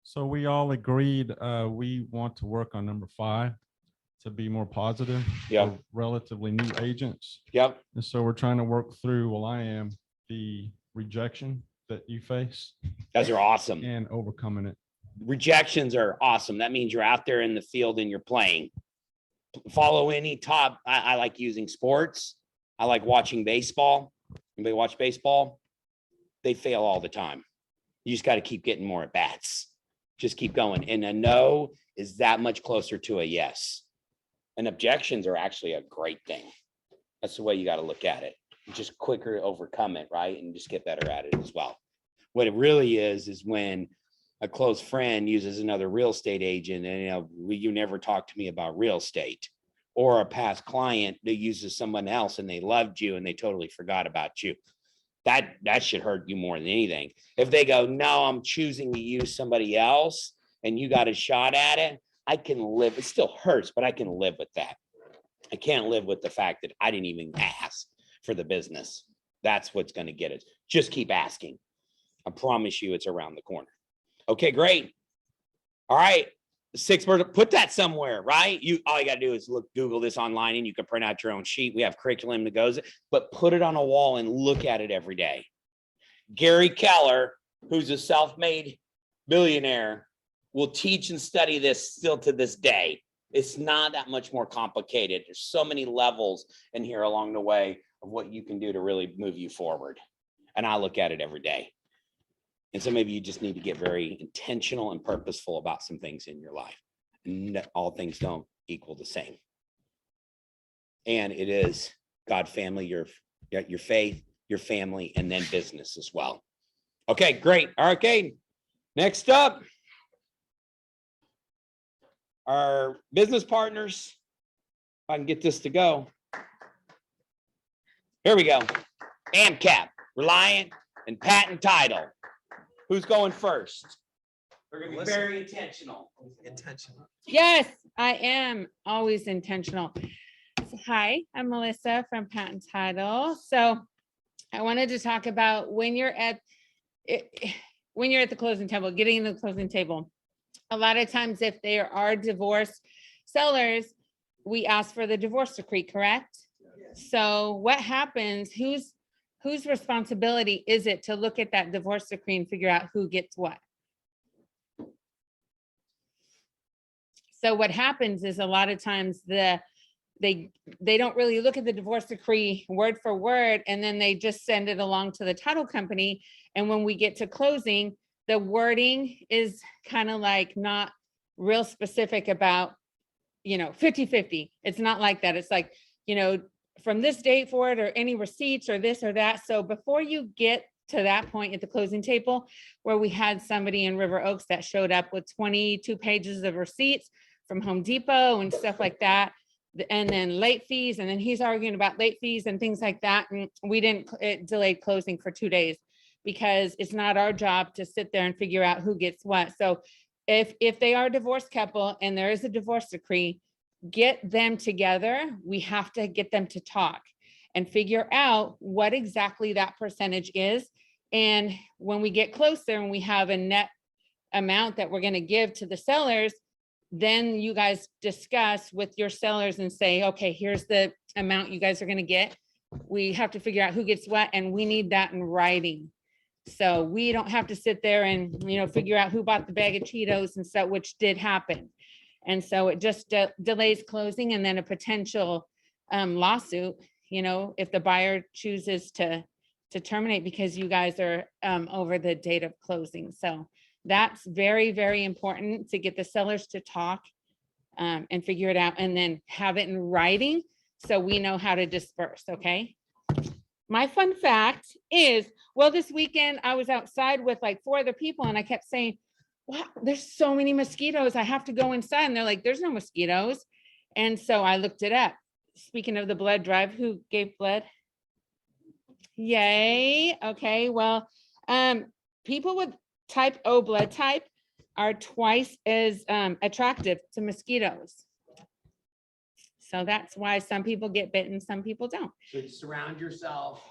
So we all agreed we want to work on number 5 to be more positive. Yep. for relatively new agents. Yep. And so we're trying to work through, well, I am the rejection that you face. Guys are awesome. And overcoming it. Rejections are awesome. That means you're out there in the field and you're playing. Follow any top. I like using sports. I like watching baseball. Anybody watch baseball? They fail all the time. You just got to keep getting more at bats. Just keep going. And a no is that much closer to a yes. And objections are actually a great thing. That's the way you got to look at it. Just quicker overcome it, right? And just get better at it as well. What it really is when a close friend uses another real estate agent and, you never talk to me about real estate, or a past client that uses someone else and they loved you and they totally forgot about you. That should hurt you more than anything. If they go, no, I'm choosing to use somebody else and you got a shot at it, I can live. It still hurts, but I can live with that. I can't live with the fact that I didn't even ask for the business. That's what's going to get it. Just keep asking. I promise you it's around the corner. Okay, great. All right. 6 words, put that somewhere, right? All you got to do is Google this online and you can print out your own sheet. We have curriculum that goes, but put it on a wall and look at it every day. Gary Keller, who's a self-made billionaire, will teach and study this still to this day. It's not that much more complicated. There's so many levels in here along the way of what you can do to really move you forward. And I look at it every day. And so maybe you just need to get very intentional and purposeful about some things in your life. And all things don't equal the same. And it is God, family, your faith, your family, and then business as well. Okay, great. All right, okay. Next up, our business partners. If I can get this to go. Here we go. AMCAP, Reliant, and Patent Title. Who's going first? We're going to be very intentional. Yes, I am always intentional. Hi, I'm Melissa from Patent Title. So I wanted to talk about when you're at the closing table, getting to the closing table. A lot of times if there are divorced sellers, we ask for the divorce decree, correct? Yes. So what happens, whose responsibility is it to look at that divorce decree and figure out who gets what? So what happens is a lot of times they don't really look at the divorce decree word for word, and then they just send it along to the title company. And when we get to closing, the wording is kind of like not real specific about, 50-50. It's not like that. It's like, from this date forward, or any receipts or this or that. So before you get to that point at the closing table, where we had somebody in River Oaks that showed up with 22 pages of receipts from Home Depot and stuff like that, and then late fees, and then he's arguing about late fees and things like that. And it delayed closing for 2 days because it's not our job to sit there and figure out who gets what. So if they are a divorced couple and there is a divorce decree, get them together. We have to get them to talk and figure out what exactly that percentage is. And when we get closer and we have a net amount that we're going to give to the sellers, then you guys discuss with your sellers and say, okay, here's the amount you guys are going to get. We have to figure out who gets what, and we need that in writing. So we don't have to sit there and, figure out who bought the bag of Cheetos and so, which did happen. And so it just delays closing, and then a potential lawsuit, you know, if the buyer chooses to terminate because you guys are over the date of closing. So that's very, very important to get the sellers to talk and figure it out and then have it in writing so we know how to disperse, okay? My fun fact is, well, this weekend I was outside with like 4 other people and I kept saying, wow, there's so many mosquitoes. I have to go inside. And they're like, there's no mosquitoes. And so I looked it up. Speaking of the blood drive, who gave blood? Yay. Okay. Well, people with type O blood type are twice as attractive to mosquitoes. So that's why some people get bitten, some people don't. So you surround yourself.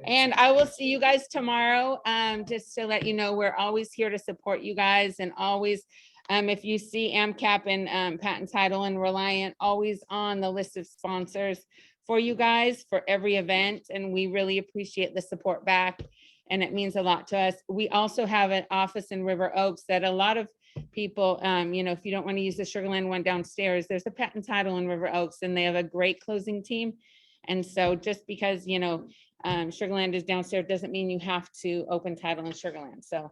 And I will see you guys tomorrow. Just to let you know, we're always here to support you guys, and always, if you see AMCAP and Patent Title and Reliant, always on the list of sponsors for you guys for every event. And we really appreciate the support back, and it means a lot to us. We also have an office in River Oaks that a lot of people, you know, if you don't want to use the Sugarland one downstairs, there's a Patent Title in River Oaks, and they have a great closing team. And so just because, you know, Sugarland is downstairs doesn't mean you have to open title in Sugarland. So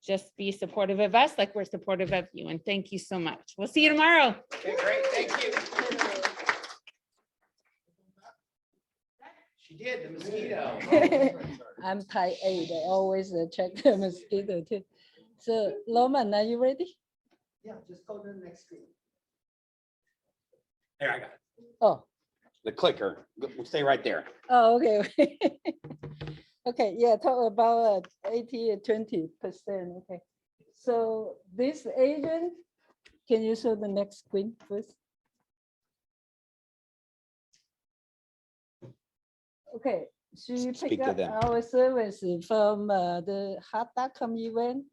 just be supportive of us like we're supportive of you. And thank you so much. We'll see you tomorrow. Okay, great. Thank you. She did, the mosquito. I'm type A, I always check the mosquito too. So Loman, are you ready? Yeah, just go to the next screen. There, I got it. Oh, The clicker. Stay right there. oh, okay. Okay, yeah, talk about 80 and 20%, okay. So this agent, can you show the next screen first? Okay, she Speak picked to up them. our service from the hot.com event.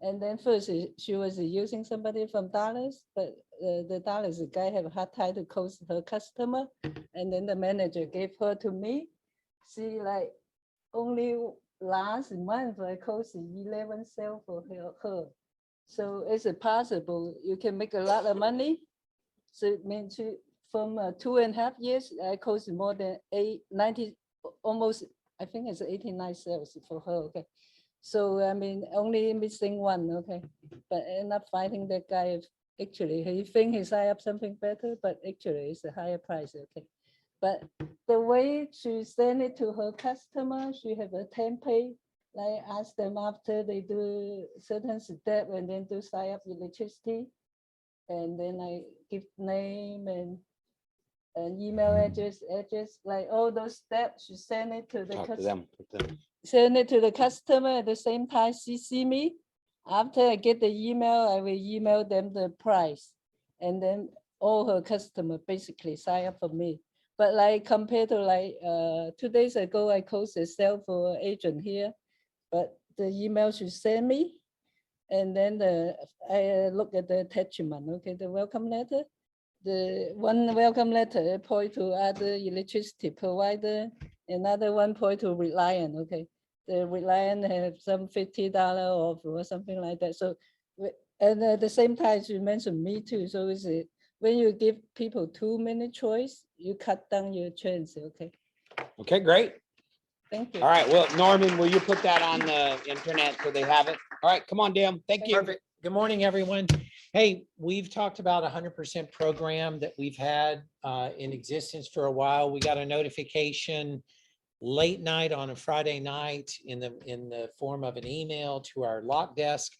And then first she was using somebody from Dallas, but the Dallas guy have a hard time to close her customer. And then the manager gave her to me. She like only last month I closed 11 sales for her. So is it possible you can make a lot of money? So it means from 2.5 years, I closed more than 90, almost, I think it's 89 sales for her, okay. So, I mean, only missing one, okay. But end up finding that guy, actually, he think he signed up something better, but actually it's a higher price, okay. But the way she send it to her customer, she have a template, like ask them after they do certain step and then do sign up electricity. And then I give name and email address, like all those steps, she send it to the Talk to customer. them. Send it to the customer at the same time, CC me. After I get the email, I will email them the price. And then all her customer basically sign up for me. But like compared to like 2 days ago, I closed a sale for agent here, but the email she sent me. And then I look at the attachment, okay, the welcome letter. The one welcome letter point to other electricity provider, another one point to Reliant, okay. The Reliant have some $50 off or something like that. So, and at the same time, you mentioned me too. So is it when you give people too many choice, you cut down your chance, okay? Okay, great. Thank you. All right, well, Norman, will you put that on the internet so they have it? All right, come on, Dan. Thank you. Perfect. Good morning, everyone. Hey, we've talked about 100% program that we've had in existence for a while. We got a notification late night on a Friday night in the form of an email to our lock desk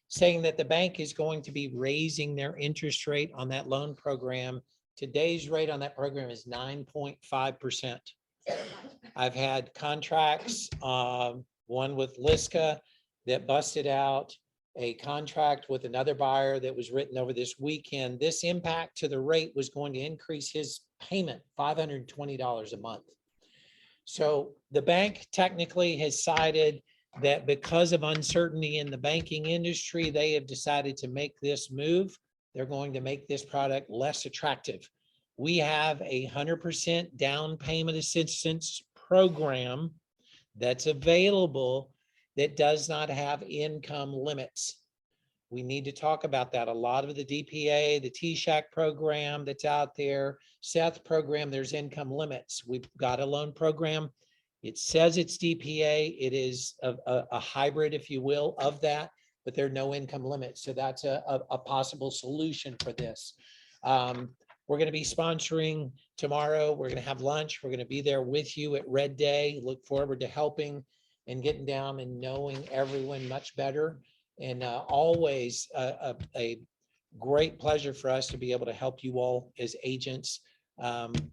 saying that the bank is going to be raising their interest rate on that loan program. Today's rate on that program is 9.5%. I've had contracts, one with Liska that busted out, a contract with another buyer that was written over this weekend. This impact to the rate was going to increase his payment $520 a month. So the bank technically has cited that because of uncertainty in the banking industry, they have decided to make this move. They're going to make this product less attractive. We have 100% down payment assistance program that's available that does not have income limits. We need to talk about that. A lot of the DPA, the T-Shack program that's out there, Seth program, there's income limits. We've got a loan program. It says it's DPA. It is a hybrid, if you will, of that, but there are no income limits. So that's a possible solution for this. We're going to be sponsoring tomorrow. We're going to have lunch. We're going to be there with you at Red Day. Look forward to helping and getting down and knowing everyone much better. And always a great pleasure for us to be able to help you all as agents.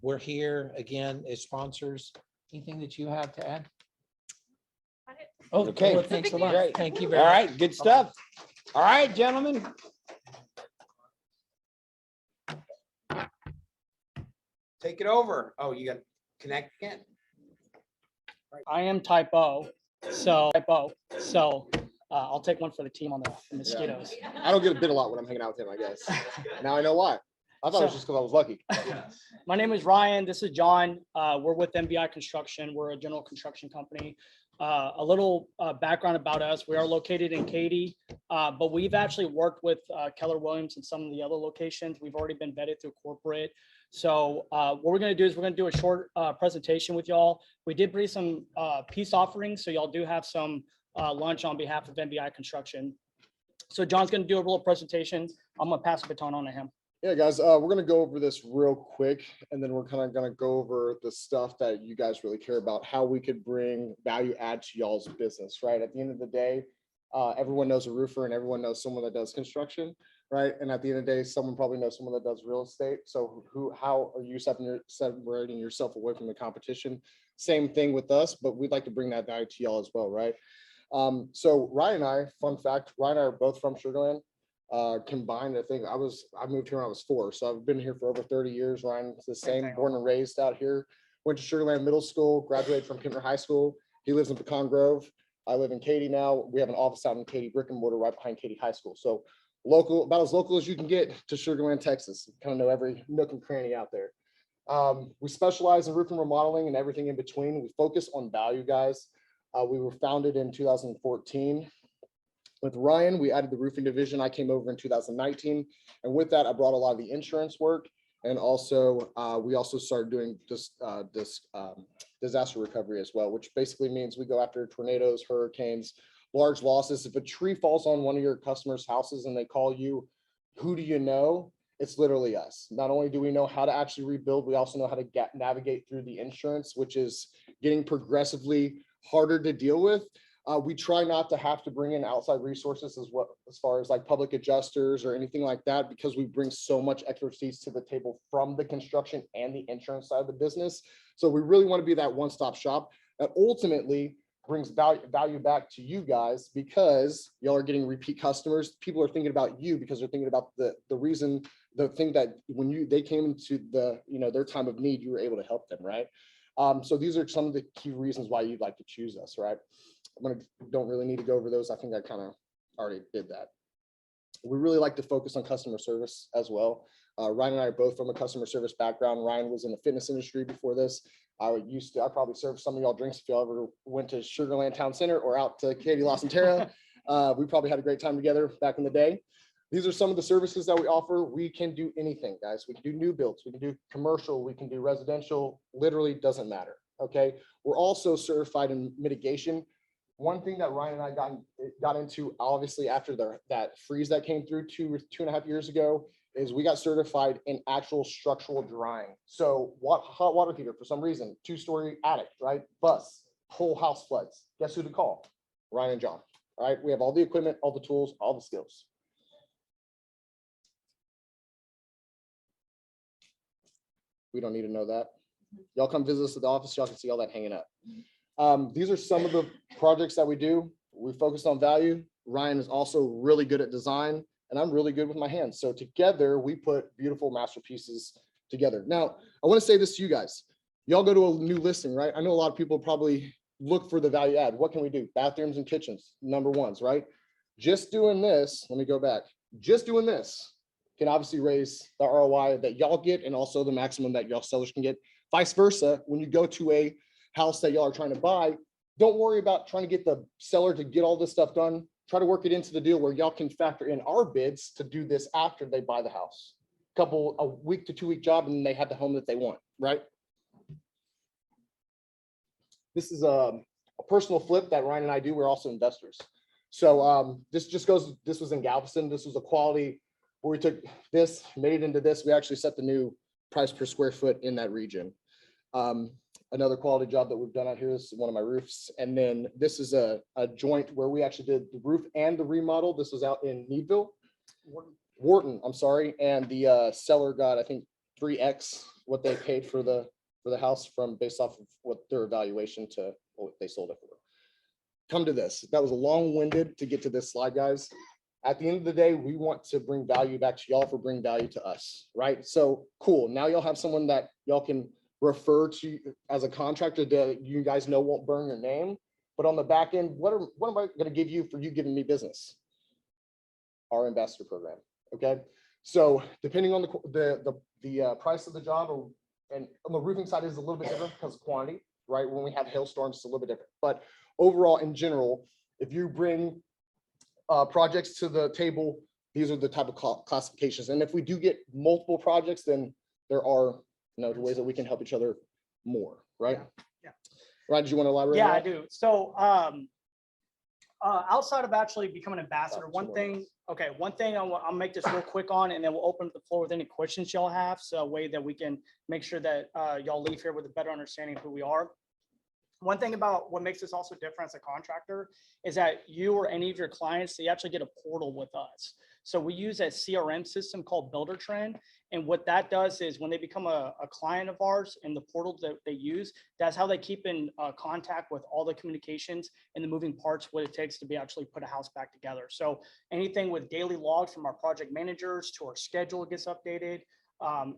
We're here again as sponsors. Anything that you have to add? Oh, Okay. well, thanks a lot. Great. Thank you All very much. right, good stuff. All right, gentlemen. Take it over. Oh, you got connect again. I am type O, so I'll take one for the team on the mosquitoes. I don't get a bit a lot when I'm hanging out with him, I guess. Now I know why. I thought it was just because I was lucky. My name is Ryan. This is John. We're with MBI Construction. We're a general construction company. A little background about us. We are located in Katy, but we've actually worked with Keller Williams and some of the other locations. We've already been vetted through corporate. So what we're going to do is we're going to do a short presentation with y'all. We did bring some peace offerings, so y'all do have some lunch on behalf of MBI Construction. So John's going to do a little presentation. I'm going to pass the baton on to him. Yeah, guys, we're going to go over this real quick, and then we're kind of going to go over the stuff that you guys really care about, how we could bring value add to y'all's business, right? At the end of the day, everyone knows a roofer and everyone knows someone that does construction, right? And at the end of the day, someone probably knows someone that does real estate. So how are you separating yourself away from the competition? Same thing with us, but we'd like to bring that value to y'all as well, right? So Ryan and I, fun fact, Ryan and I are both from Sugar Land. Combined, I think I moved here when I was 4, so I've been here for over 30 years. Ryan's the same, born and raised out here. Went to Sugar Land Middle School, graduated from Kintner High School. He lives in Pecan Grove. I live in Katy now. We have an office out in Katy, brick and mortar, right behind Katy High School. So local, about as local as you can get to Sugar Land, Texas. Kind of know every nook and cranny out there. We specialize in roofing remodeling and everything in between. We focus on value, guys. We were founded in 2014. With Ryan, we added the roofing division. I came over in 2019. And with that, I brought a lot of the insurance work. And also, we also started doing disaster recovery as well, which basically means we go after tornadoes, hurricanes, large losses. If a tree falls on one of your customers' houses and they call you, who do you know? It's literally us. Not only do we know how to actually rebuild, we also know how to navigate through the insurance, which is getting progressively harder to deal with. We try not to have to bring in outside resources as far as like public adjusters or anything like that, because we bring so much expertise to the table from the construction and the insurance side of the business. So we really want to be that one-stop shop that ultimately brings value back to you guys, because y'all are getting repeat customers. People are thinking about you because they're thinking about the thing that when they came into their time of need, you were able to help them, right? So these are some of the key reasons why you'd like to choose us, right? Don't really need to go over those. I think I kind of already did that. We really like to focus on customer service as well. Ryan and I are both from a customer service background. Ryan was in the fitness industry before this. I probably served some of y'all drinks if y'all ever went to Sugar Land Town Center or out to Katy La Centera. We probably had a great time together back in the day. These are some of the services that we offer. We can do anything, guys. We can do new builds. We can do commercial. We can do residential. Literally doesn't matter. Okay. We're also certified in mitigation. One thing that Ryan and I got into, obviously, after that freeze that came through 2.5 years ago, is we got certified in actual structural drying. So hot water heater, for some reason, 2-story attic, right? Bus, whole house floods. Guess who to call? Ryan and John. All right. We have all the equipment, all the tools, all the skills. We don't need to know that. Y'all come visit us at the office. Y'all can see all that hanging up. These are some of the projects that we do. We focus on value. Ryan is also really good at design, and I'm really good with my hands. So together we put beautiful masterpieces together. Now, I want to say this to you guys. Y'all go to a new listing, right? I know a lot of people probably look for the value add. What can we do? Bathrooms and kitchens, number ones, right? Just doing this, let me go back. Just doing this can obviously raise the ROI that y'all get and also the maximum that y'all sellers can get. Vice versa, when you go to a house that y'all are trying to buy, don't worry about trying to get the seller to get all this stuff done. try to work it into the deal where y'all can factor in our bids to do this after they buy the house. A week to 2 week job, and then they have the home that they want, right? This is a personal flip that Ryan and I do. We're also investors. So this was in Galveston. This was a quality where we took this, made it into this. We actually set the new price per square foot in that region. Another quality job that we've done out here is one of my roofs. And then this is a joint where we actually did the roof and the remodel. This was out in Needville. Wharton, I'm sorry. And the seller got, I think, 3x what they paid for the house based off of what their evaluation to what they sold it for. Come to this. That was long-winded to get to this slide, guys. At the end of the day, we want to bring value back to y'all for bringing value to us, right? So cool. Now y'all have someone that y'all can refer to as a contractor that you guys know won't burn your name. But on the back end, what am I going to give you for you giving me business? Our ambassador program. Okay. So depending on the price of the job, and on the roofing side is a little bit different because of quantity, right? When we have hailstorms, it's a little bit different. But overall, in general, if you bring projects to the table, these are the type of classifications. And if we do get multiple projects, then there are the ways that we can help each other more, right? Yeah. Ryan, did you want to elaborate? Yeah, on I that? do. So outside of actually becoming an ambassador, one thing I'll make this real quick on, and then we'll open up the floor with any questions y'all have. So a way that we can make sure that y'all leave here with a better understanding of who we are. One thing about what makes this also different as a contractor is that you or any of your clients, they actually get a portal with us. So we use a CRM system called Buildertrend. And what that does is when they become a client of ours and the portal that they use, that's how they keep in contact with all the communications and the moving parts, what it takes to be actually put a house back together. So anything with daily logs from our project managers to our schedule gets updated,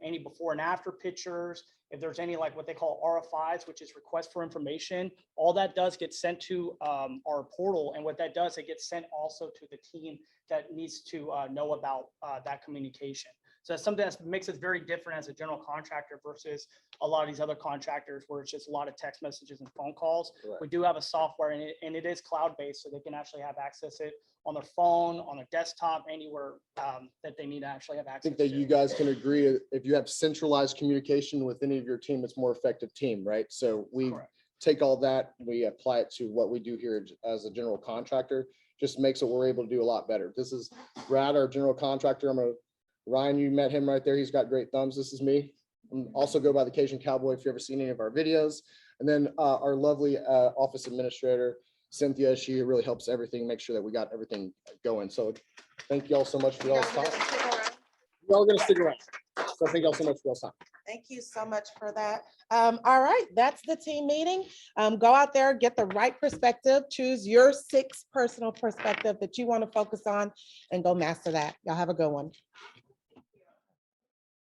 any before and after pictures, if there's any like what they call RFIs, which is request for information, all that does get sent to our portal. And what that does, it gets sent also to the team that needs to know about that communication. So that's something that makes us very different as a general contractor versus a lot of these other contractors where it's just a lot of text messages and phone calls. Correct. We do have a software and it is cloud-based, so they can actually have access to it on their phone, on their desktop, anywhere that they need to actually have I access think that to. you guys can agree, if you have centralized communication with any of your team, it's more effective team, right? So we take all that, we apply it to what we do here as a general contractor, just makes it we're able to do a lot better. This is Brad, our general contractor. Ryan, you met him right there. He's got great thumbs. This is me. Also go by the Cajun Cowboy if you've ever seen any of our videos. And then our lovely office administrator, Cynthia, she really helps everything, make sure that we got everything going. So thank you all so much for y'all's time. Y'all gonna stick around. So thank y'all so much for y'all's time. Thank you so much for that. All right, that's the team meeting. Go out there, get the right perspective, choose your 6 personal perspective that you want to focus on and go master that. Y'all have a good one.